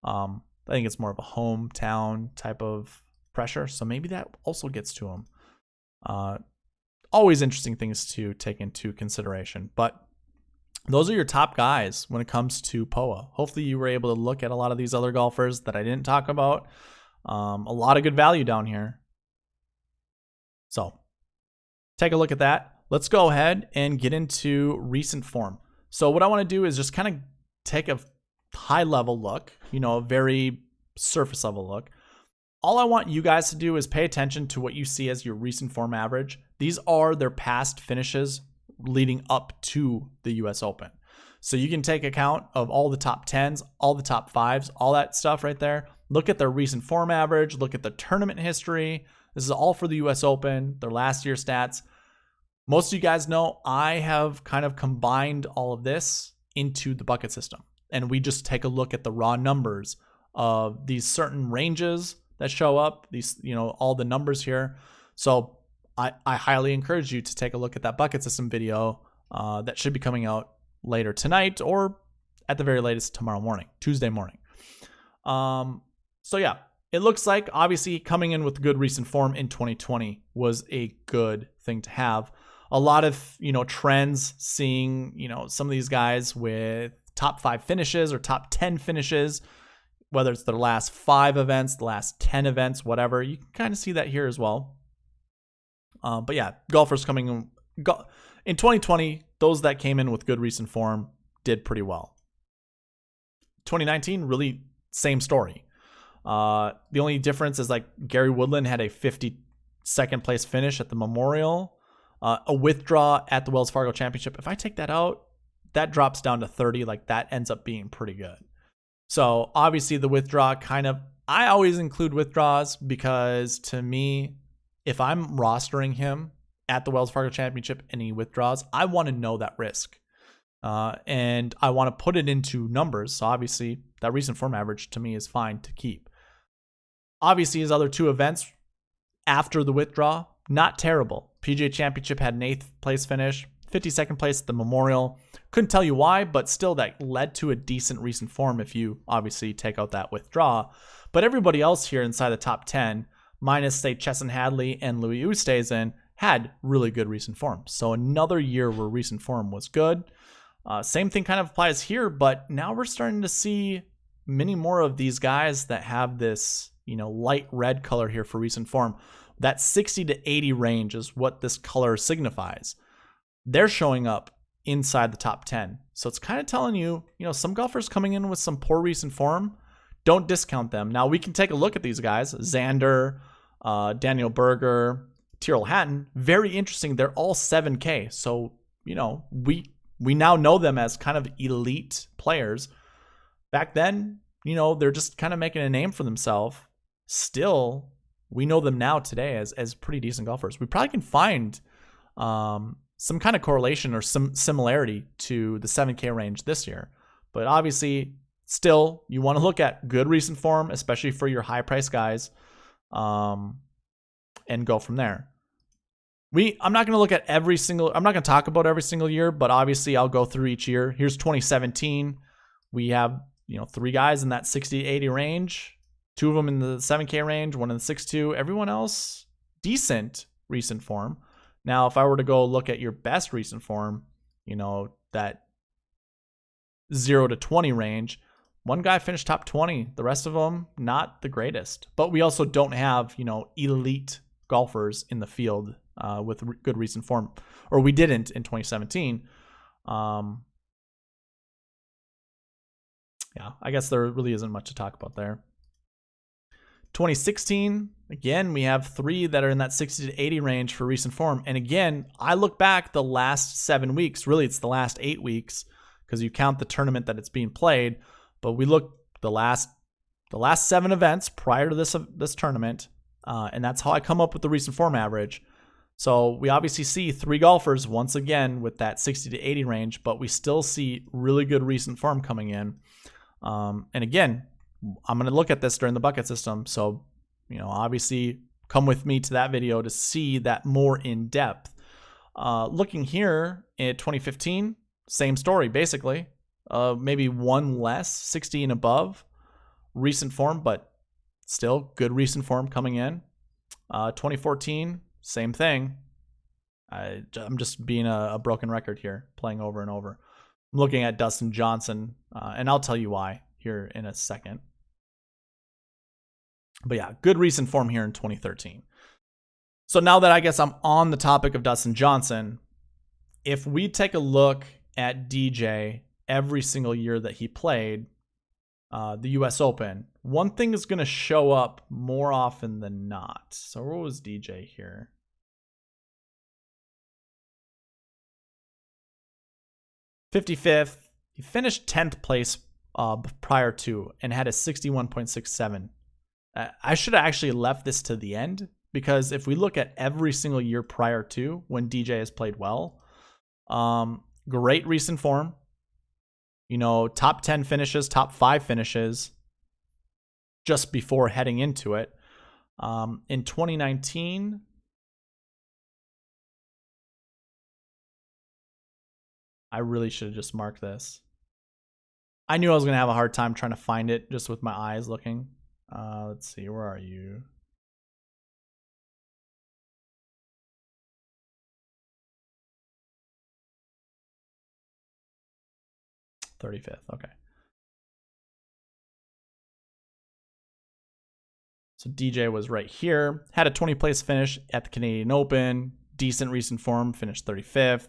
I think it's more of a hometown type of pressure, so maybe that also gets to him. Always interesting things to take into consideration, but those are your top guys when it comes to POA. Hopefully you were able to look at a lot of these other golfers that I didn't talk about. A lot of good value down here. So take a look at that. Let's go ahead and get into recent form. So what I want to do is just kind of take a high level look, a very surface level look. All I want you guys to do is pay attention to what you see as your recent form average. These are their past finishes leading up to the US Open. So you can take account of all the top 10s, all the top 5s, all that stuff right there. Look at their recent form average, look at the tournament history. This is all for the US Open, their last year stats. Most of you guys know I have kind of combined all of this into the bucket system. And we just take a look at the raw numbers of these certain ranges that show up, these, all the numbers here. So I highly encourage you to take a look at that bucket system video that should be coming out later tonight or at the very latest tomorrow morning, Tuesday morning. So yeah, it looks like obviously coming in with good recent form in 2020 was a good thing to have. A lot of, trends, seeing, some of these guys with top 5 finishes or top 10 finishes, whether it's their last 5 events, the last 10 events, whatever. You can kind of see that here as well. But yeah, golfers coming in 2020, those that came in with good recent form did pretty well. 2019, really same story. The only difference is like Gary Woodland had a 52nd place finish at the Memorial, a withdraw at the Wells Fargo Championship. If I take that out, that drops down to 30. Like that ends up being pretty good. So obviously the withdraw I always include withdraws because to me, if I'm rostering him at the Wells Fargo Championship and he withdraws, I want to know that risk. And I want to put it into numbers. So obviously that recent form average to me is fine to keep. Obviously his other 2 events after the withdraw, not terrible. PGA Championship had an 8th place finish, 52nd place at the Memorial. Couldn't tell you why, but still that led to a decent recent form if you obviously take out that withdraw. But everybody else here inside the top 10, minus say Chesson Hadley and Louis Oosthuizen, had really good recent form. So another year where recent form was good. Same thing kind of applies here, but now we're starting to see many more of these guys that have this, light red color here for recent form. That 60 to 80 range is what this color signifies. They're showing up inside the top 10. So it's kind of telling you, some golfers coming in with some poor recent form, don't discount them. Now we can take a look at these guys. Xander, Daniel Berger, Tyrrell Hatton, very interesting. They're all 7K. So, we now know them as kind of elite players. Back then, they're just kind of making a name for themselves. Still, we know them now today as pretty decent golfers. We probably can find some kind of correlation or some similarity to the 7K range this year. But obviously, still, you want to look at good recent form, especially for your high-priced guys, and go from there. I'm not going to look at I'm not going to talk about every single year, but obviously I'll go through each year. Here's 2017. We have, 3 guys in that 60 to 80 range, 2 of them in the 7K range, 1 in the 6.2. Everyone else, decent recent form. Now, if I were to go look at your best recent form, that 0 to 20 range, one guy finished top 20. The rest of them, not the greatest. But we also don't have, elite golfers in the field with good recent form, or we didn't in 2017. Yeah, I guess there really isn't much to talk about there. 2016, again, we have 3 that are in that 60 to 80 range for recent form. And again, I look back the last 7 weeks, really it's the last 8 weeks, because you count the tournament that it's being played. But we look the last 7 events prior to this tournament, and that's how I come up with the recent form average. So we obviously see 3 golfers once again with that 60 to 80 range, but we still see really good recent form coming in. And again, I'm going to look at this during the bucket system. So, obviously come with me to that video to see that more in depth. Looking here at 2015, same story, basically. Maybe 1 less, 60 and above recent form, but still good recent form coming in. 2014, same thing. I'm just being a broken record here, playing over and over. I'm looking at Dustin Johnson, and I'll tell you why here in a second. But yeah, good recent form here in 2013. So now that I guess I'm on the topic of Dustin Johnson, if we take a look at DJ every single year that he played the US Open, one thing is going to show up more often than not. So where was DJ here? '55th. He finished 10th place prior to and had a 61.67. I should have actually left this to the end, because if we look at every single year prior to when DJ has played well, great recent form, top 10 finishes, top 5 finishes just before heading into it. In 2019, I really should have just marked this. I knew I was going to have a hard time trying to find it just with my eyes looking. Let's see, where are you? '35th, okay. So DJ was right here. Had a 20th place finish at the Canadian Open. Decent recent form, finished 35th.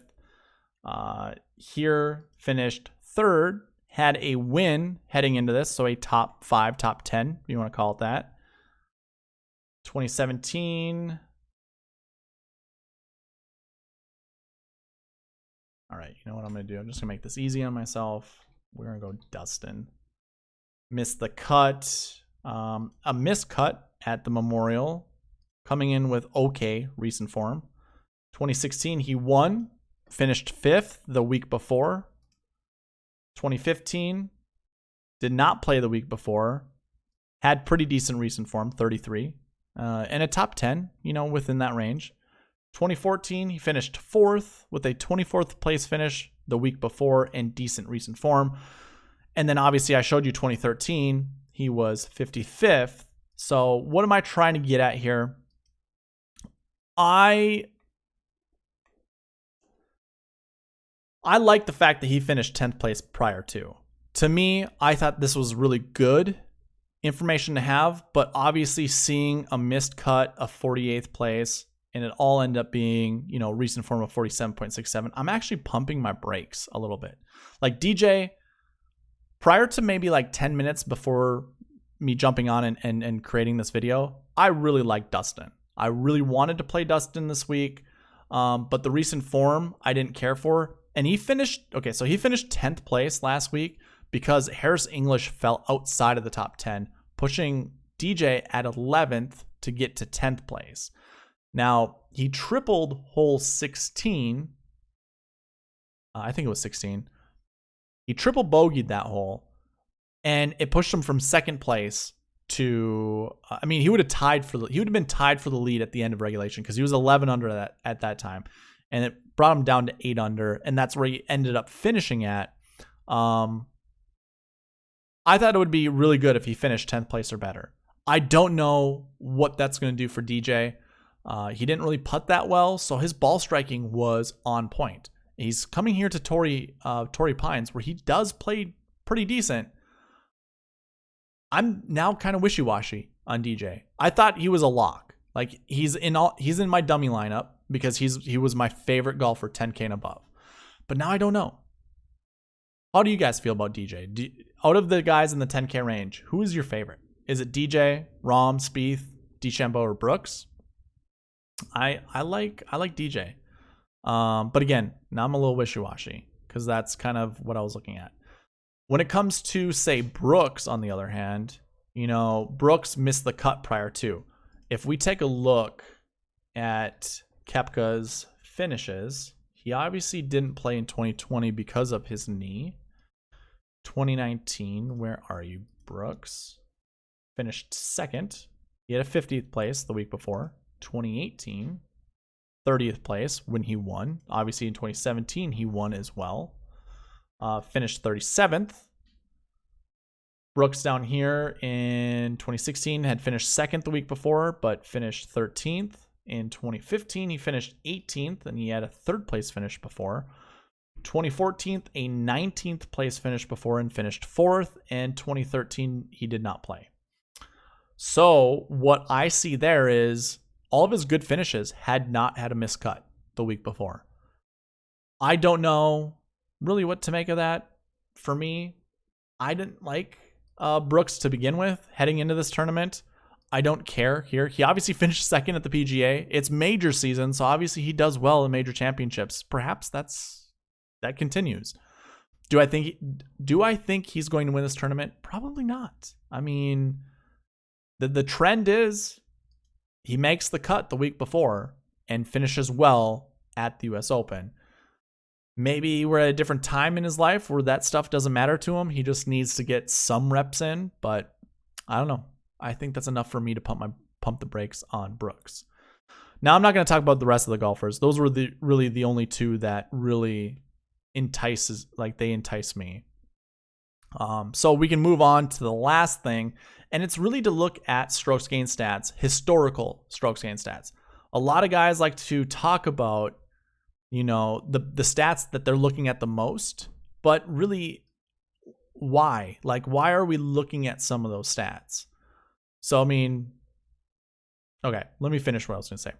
Here, finished 3rd. Had a win heading into this, so a top 5, top 10, if you want to call it that. 2017. All right, you know what I'm going to do? I'm just going to make this easy on myself. We're going to go Dustin. Missed the cut. A missed cut at the Memorial. Coming in with okay recent form. 2016, he won. Finished 5th the week before. 2015, did not play the week before. Had pretty decent recent form, 33. And a top 10, you know, within that range. 2014, he finished 4th with a 24th place finish the week before and decent recent form. And then obviously I showed you 2013, he was 55th. So what am I trying to get at here? I like the fact that he finished 10th place prior to. To me, I thought this was really good information to have, but obviously seeing a missed cut of 48th place and it all ended up being, you know, recent form of 47.67, I'm actually pumping my brakes a little bit. Like DJ, prior to maybe like 10 minutes before me jumping on and creating this video, I really liked Dustin. I really wanted to play Dustin this week, but the recent form I didn't care for. And he finished, okay, so he finished 10th place last week because Harris English fell outside of the top 10, pushing DJ at 11th to get to 10th place. Now, he tripled hole 16. I think it was 16. He triple bogeyed that hole, and it pushed him from 2nd place to, I mean, he would have been tied for the lead at the end of regulation because he was 11 under that at that time. And it brought him down to 8 under, and that's where he ended up finishing at. I thought it would be really good if he finished 10th place or better. I don't know what that's going to do for DJ. He didn't really putt that well, so his ball striking was on point. He's coming here to Torrey Pines, where he does play pretty decent. I'm now kind of wishy-washy on DJ. I thought he was a lock. Like he's in my dummy lineup because he was my favorite golfer 10K and above. But now I don't know. How do you guys feel about DJ? Out of the guys in the 10K range, who is your favorite? Is it DJ, Rahm, Spieth, DeChambeau, or Brooks? I like DJ. But again, now I'm a little wishy-washy because that's kind of what I was looking at. When it comes to, say, Brooks, on the other hand, you know, Brooks missed the cut prior to. If we take a look at Koepka's finishes, he obviously didn't play in 2020 because of his knee. 2019, where are you, Brooks? Finished 2nd. He had a 50th place the week before. 2018, 30th place when he won. Obviously in 2017, he won as well. Finished 37th. Brooks down here in 2016 had finished 2nd the week before, but finished 13th. In 2015, he finished 18th, and he had a 3rd place finish before. 2014, a 19th place finish before and finished 4th. And 2013, he did not play. So what I see there is all of his good finishes had not had a miscut the week before. I don't know really what to make of that. For me, I didn't like Brooks to begin with heading into this tournament. I don't care here. He obviously finished 2nd at the PGA. It's major season, so obviously he does well in major championships. Perhaps that continues. Do I think he's going to win this tournament? Probably not. I mean, the trend is he makes the cut the week before and finishes well at the US Open. Maybe we're at a different time in his life where that stuff doesn't matter to him. He just needs to get some reps in, but I don't know. I think that's enough for me to pump pump the brakes on Brooks. Now, I'm not going to talk about the rest of the golfers. Those were really the only two that really entice me. So we can move on to the last thing, and it's really to look at strokes gained stats, historical strokes gained stats. A lot of guys like to talk about, the stats that they're looking at the most, but really, why? Like, why are we looking at some of those stats? So, okay, let me finish what I was going to say.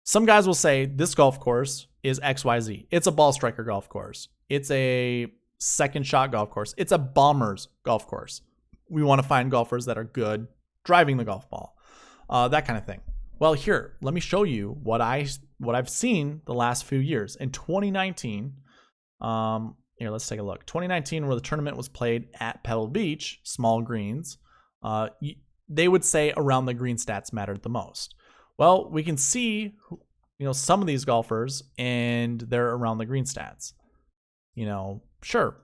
Some guys will say this golf course is XYZ. It's a ball striker golf course. It's a second shot golf course. It's a bombers golf course. We want to find golfers that are good driving the golf ball, that kind of thing. Well, here, let me show you what I've seen the last few years. In 2019, here, let's take a look. 2019, where the tournament was played at Pebble Beach, small greens, they would say around the green stats mattered the most. Well, we can see, some of these golfers and their around the green stats. Sure.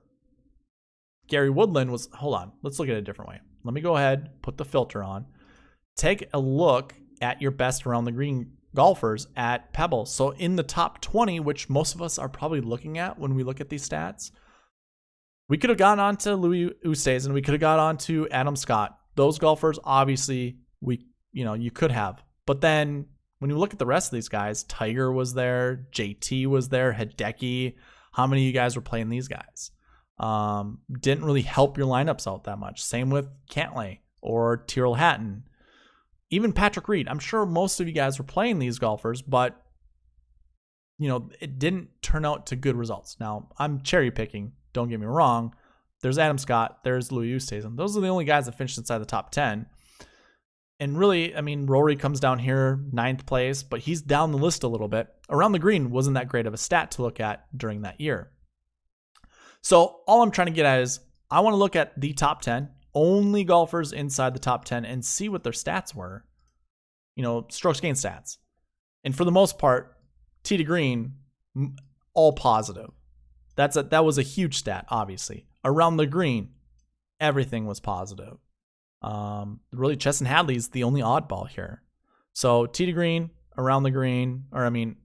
Gary Woodland was, hold on, let's look at it a different way. Let me go ahead, put the filter on. Take a look at your best around the green golfers at Pebble. So in the top 20, which most of us are probably looking at when we look at these stats, we could have gone on to Louis Oosthuizen and we could have got on to Adam Scott. Those golfers, obviously, you could have. But then when you look at the rest of these guys, Tiger was there, JT was there, Hideki. How many of you guys were playing these guys? Didn't really help your lineups out that much. Same with Cantlay or Tyrrell Hatton. Even Patrick Reed. I'm sure most of you guys were playing these golfers, but it didn't turn out to good results. Now, I'm cherry picking. Don't get me wrong. There's Adam Scott. There's Louis Oosthuizen. Those are the only guys that finished inside the top 10. And really, Rory comes down here, 9th place, but he's down the list a little bit. Around the green wasn't that great of a stat to look at during that year. So all I'm trying to get at is I want to look at the top 10, only golfers inside the top 10, and see what their stats were, strokes gained stats. And for the most part, tee to green, all positive. That was a huge stat, obviously. Around the green, everything was positive. Really, Chesson Hadley's the only oddball here. So tee to green, around the green,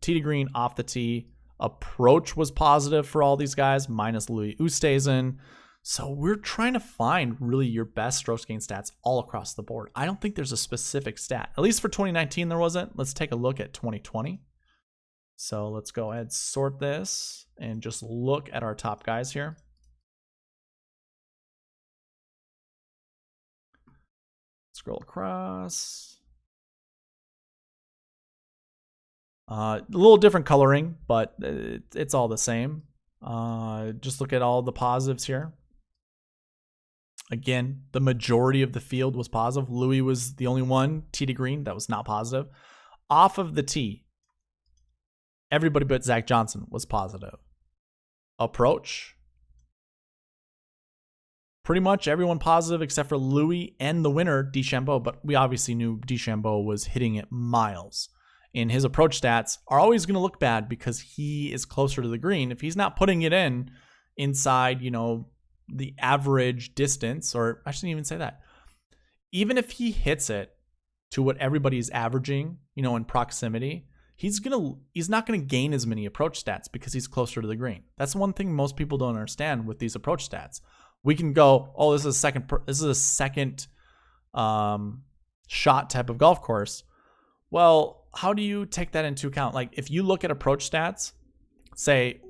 tee to green, off the tee. Approach was positive for all these guys, minus Louis Oosthuizen. So we're trying to find really your best strokes gained stats all across the board. I don't think there's a specific stat. At least for 2019, there wasn't. Let's take a look at 2020. So let's go ahead, sort this, and just look at our top guys here. Scroll across. A little different coloring, but it's all the same. Just look at all the positives here. Again, the majority of the field was positive. Louis was the only one, tee to green, that was not positive. Off of the tee, everybody but Zach Johnson was positive. Approach, pretty much everyone positive except for Louis and the winner, DeChambeau, but we obviously knew DeChambeau was hitting it miles. And his approach stats are always going to look bad because he is closer to the green. If he's not putting it inside, the average distance, or I shouldn't even say that. Even if he hits it to what everybody's averaging, in proximity, he's not going to gain as many approach stats because he's closer to the green. That's one thing most people don't understand with these approach stats. We can go, oh, this is a second shot type of golf course. Well, how do you take that into account? Like, if you look at approach stats, say,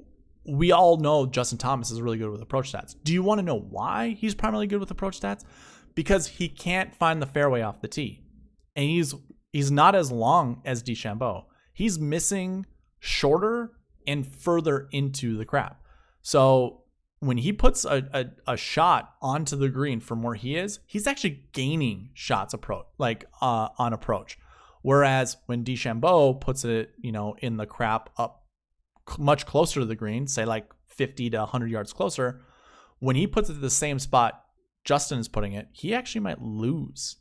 we all know Justin Thomas is really good with approach stats. Do you want to know why he's primarily good with approach stats? Because he can't find the fairway off the tee. And he's not as long as DeChambeau. He's missing shorter and further into the crap. So when he puts a shot onto the green from where he is, he's actually gaining shots on approach. Whereas when DeChambeau puts it, in the crap up much closer to the green, say like 50 to 100 yards closer, when he puts it to the same spot Justin is putting it, he actually might lose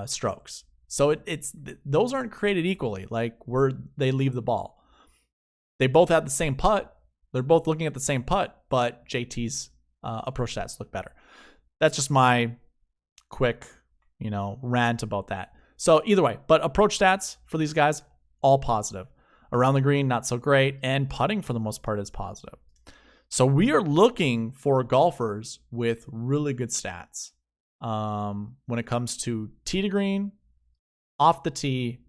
strokes. So it's those aren't created equally, like where they leave the ball. They both have the same putt. They're both looking at the same putt, but JT's approach stats look better. That's just my quick, rant about that. So either way, but approach stats for these guys, all positive. Around the green, not so great, and putting for the most part is positive. So we are looking for golfers with really good stats when it comes to tee to green, off the tee,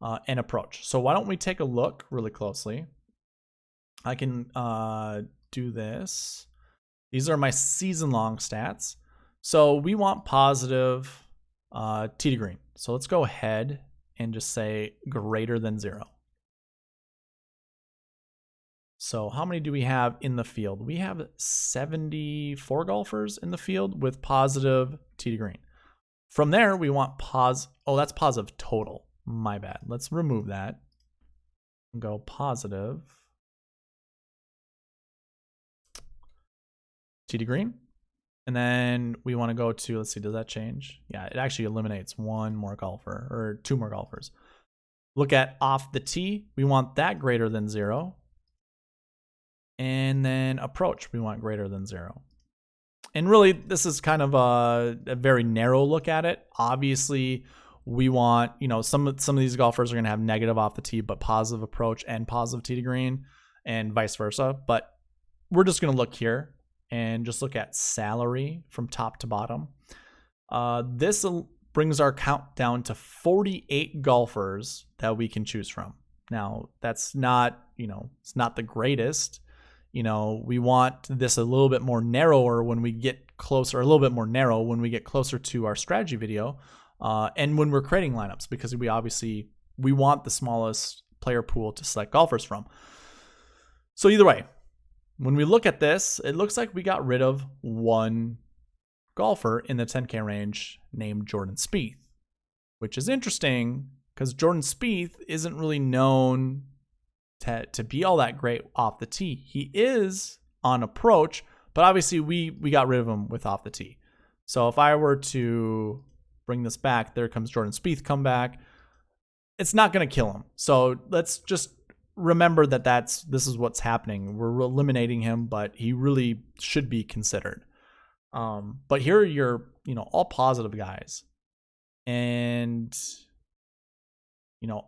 and approach. So why don't we take a look really closely? I can do this. These are my season-long stats. So we want positive tee to green. So let's go ahead and just say greater than 0. So how many do we have in the field? We have 74 golfers in the field with positive tee to green. From there, we want oh, that's positive total. My bad. Let's remove that and go positive tee to green. And then we want to go to, let's see, does that change? Yeah, it actually eliminates one more golfer or 2 more golfers. Look at off the tee. We want that greater than 0. And then approach, we want greater than 0. And really, this is kind of a very narrow look at it. Obviously, we want, some of these golfers are going to have negative off the tee, but positive approach and positive tee to green, and vice versa. But we're just going to look here and just look at salary from top to bottom. This brings our count down to 48 golfers that we can choose from. Now, that's not, it's not the greatest. We want this a little bit more narrower when we get closer, a little bit more narrow when we get closer to our strategy video, and when we're creating lineups, because we want the smallest player pool to select golfers from. So either way, when we look at this, it looks like we got rid of one golfer in the 10K range named Jordan Spieth, which is interesting because Jordan Spieth isn't really known to be all that great off the tee. He is on approach, but obviously we got rid of him with off the tee. So if I were to bring this back, there comes Jordan Spieth come back. It's not going to kill him. So let's just remember that this is what's happening. We're eliminating him, but he really should be considered. But here are your, all positive guys. And,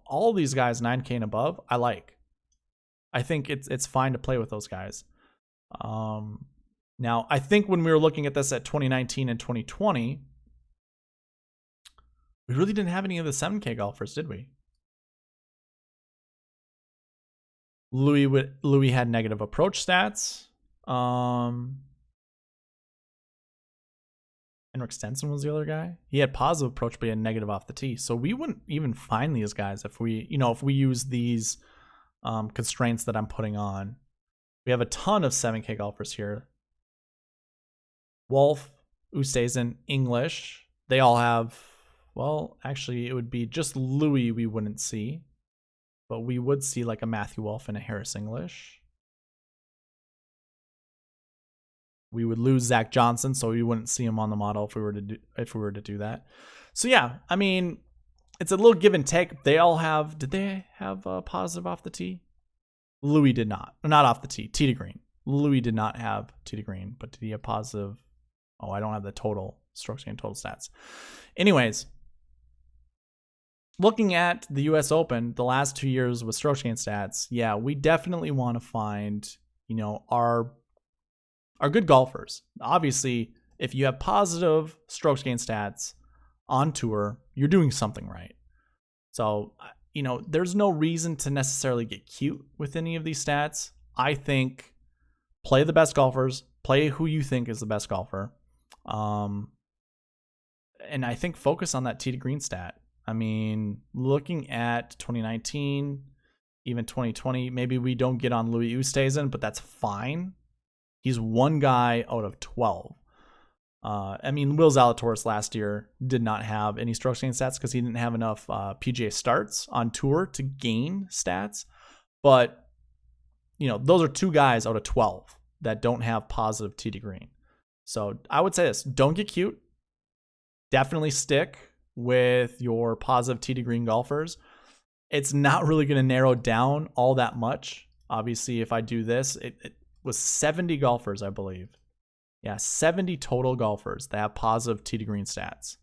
all these guys 9K and above, I like. I think it's fine to play with those guys. Now, I think when we were looking at this at 2019 and 2020, we really didn't have any of the 7K golfers, did we? Louis had negative approach stats. Henrik Stenson was the other guy. He had positive approach, but he had negative off the tee. So we wouldn't even find these guys if we use these constraints that I'm putting on. We have a ton of 7K golfers here. Wolf, Oosthuizen, English. They all have, well, actually it would be just Louis we wouldn't see. But we would see like a Matthew Wolf and a Harris English. We would lose Zach Johnson, so we wouldn't see him on the model if we were to do that. So yeah, I mean, it's a little give and take. They all have. Did they have a positive off the tee? Louis did not. Not off the tee. Tee to green. Louis did not have tee to green, but did he have positive? Oh, I don't have the total strokes gained total stats. Anyways, looking at the U.S. Open, the last 2 years with strokes gained stats, yeah, we definitely want to find, our good golfers. Obviously, if you have positive strokes gained stats on tour, you're doing something right. So, there's no reason to necessarily get cute with any of these stats. I think play the best golfers, play who you think is the best golfer. And I think focus on that tee to green stat. I mean, looking at 2019, even 2020, maybe we don't get on Louis Oosthuizen, but that's fine. He's one guy out of 12. I mean, Will Zalatoris last year did not have any strokes gained stats because he didn't have enough PGA starts on tour to gain stats. But, those are 2 guys out of 12 that don't have positive tee to green. So I would say this, don't get cute. Definitely stick with your positive tee to green golfers. It's not really going to narrow down all that much. Obviously, if I do this, it was 70 golfers, I believe. Yeah, 70 total golfers that have positive tee to green stats.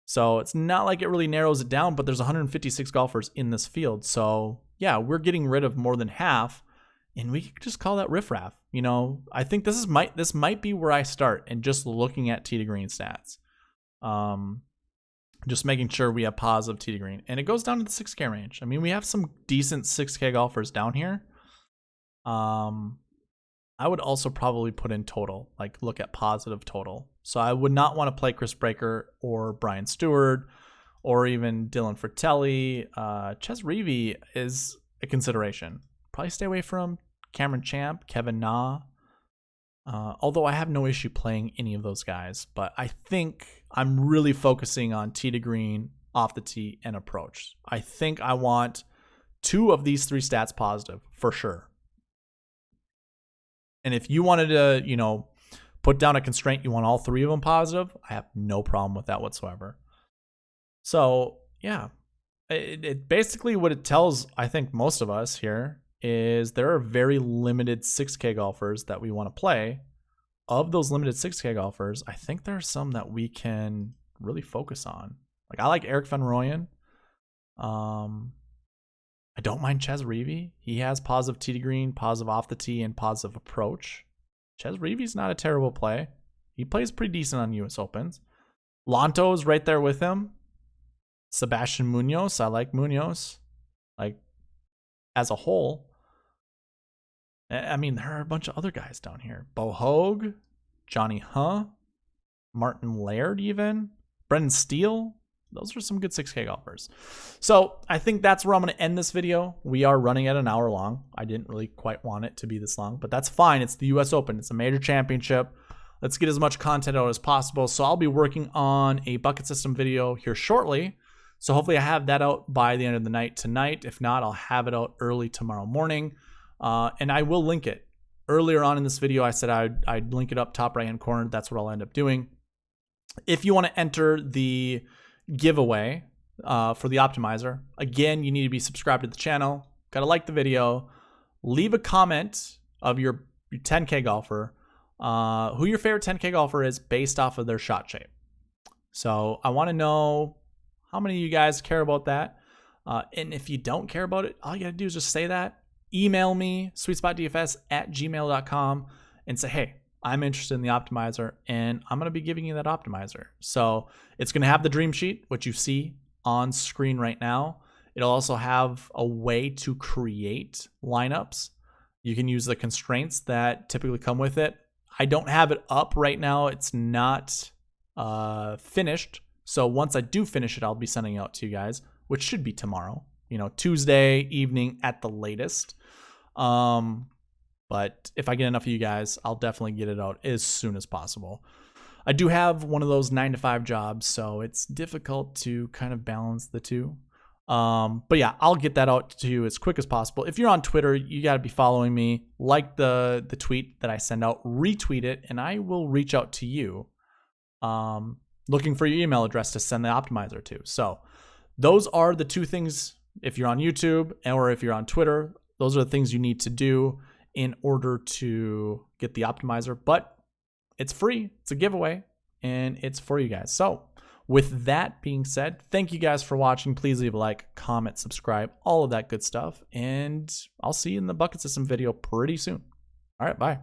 So it's not like it really narrows it down, but there's 156 golfers in this field. So yeah, we're getting rid of more than half, and we could just call that riffraff. You know, I think this might be where I start, and just looking at tee to green stats. Just making sure we have positive tee to green. And it goes down to the 6K range. I mean, we have some decent 6K golfers down here. I would also probably put in total, like look at positive total. So I would not want to play Chris Breaker or Brian Stewart or even Dylan Fratelli. Ches Reavie is a consideration. Probably stay away from Cameron Champ, Kevin Na. Although I have no issue playing any of those guys, but I think I'm really focusing on tee to green, off the tee, and approach. I think I want 2 of these 3 stats positive for sure. And if you wanted to, you know, put down a constraint, you want all 3 of them positive, I have no problem with that whatsoever. So yeah, it basically what it tells, I think, most of us here is there are very limited 6K golfers that we want to play. Of those limited 6K golfers, I think there are some that we can really focus on. Like I like Eric Van Rooyen. I don't mind Ches Reavie. He has positive tee to green, positive off the tee, and positive approach. Ches Reavie's not a terrible play. He plays pretty decent on US Opens. Lanto's right there with him. Sebastian Munoz. I like Munoz. Like, as a whole. I mean, there are a bunch of other guys down here. Bo Hogue, Johnny Huh, Martin Laird even, Brendan Steele. Those are some good 6K golfers. So I think that's where I'm going to end this video. We are running at an hour long. I didn't really quite want it to be this long, but that's fine. It's the US Open. It's a major championship. Let's get as much content out as possible. So I'll be working on a bucket system video here shortly. So hopefully I have that out by the end of the night tonight. If not, I'll have it out early tomorrow morning. And I will link it. Earlier on in this video, I said I'd link it up top right-hand corner. That's what I'll end up doing. If you want to enter the giveaway for the optimizer, again, you need to be subscribed to the channel. Got to like the video. Leave a comment of your 10K golfer, who your favorite 10K golfer is based off of their shot shape. So I want to know how many of you guys care about that. And if you don't care about it, all you got to do is just say that. Email me, sweetspotdfs@gmail.com, and say, hey, I'm interested in the optimizer, and I'm going to be giving you that optimizer. So it's going to have the dream sheet, which you see on screen right now. It'll also have a way to create lineups. You can use the constraints that typically come with it. I don't have it up right now. It's not finished. So once I do finish it, I'll be sending it out to you guys, which should be tomorrow. You know, Tuesday evening at the latest. But if I get enough of you guys, I'll definitely get it out as soon as possible. I do have one of those 9-to-5 jobs, so it's difficult to kind of balance the two. But yeah, I'll get that out to you as quick as possible. If you're on Twitter, you got to be following me. Like the tweet that I send out, retweet it, and I will reach out to you looking for your email address to send the optimizer to. So those are the 2 things. If you're on YouTube or if you're on Twitter, those are the things you need to do in order to get the optimizer. But it's free. It's a giveaway, and it's for you guys. So with that being said, thank you guys for watching. Please leave a like, comment, subscribe, all of that good stuff. And I'll see you in the bucket system video pretty soon. All right, bye.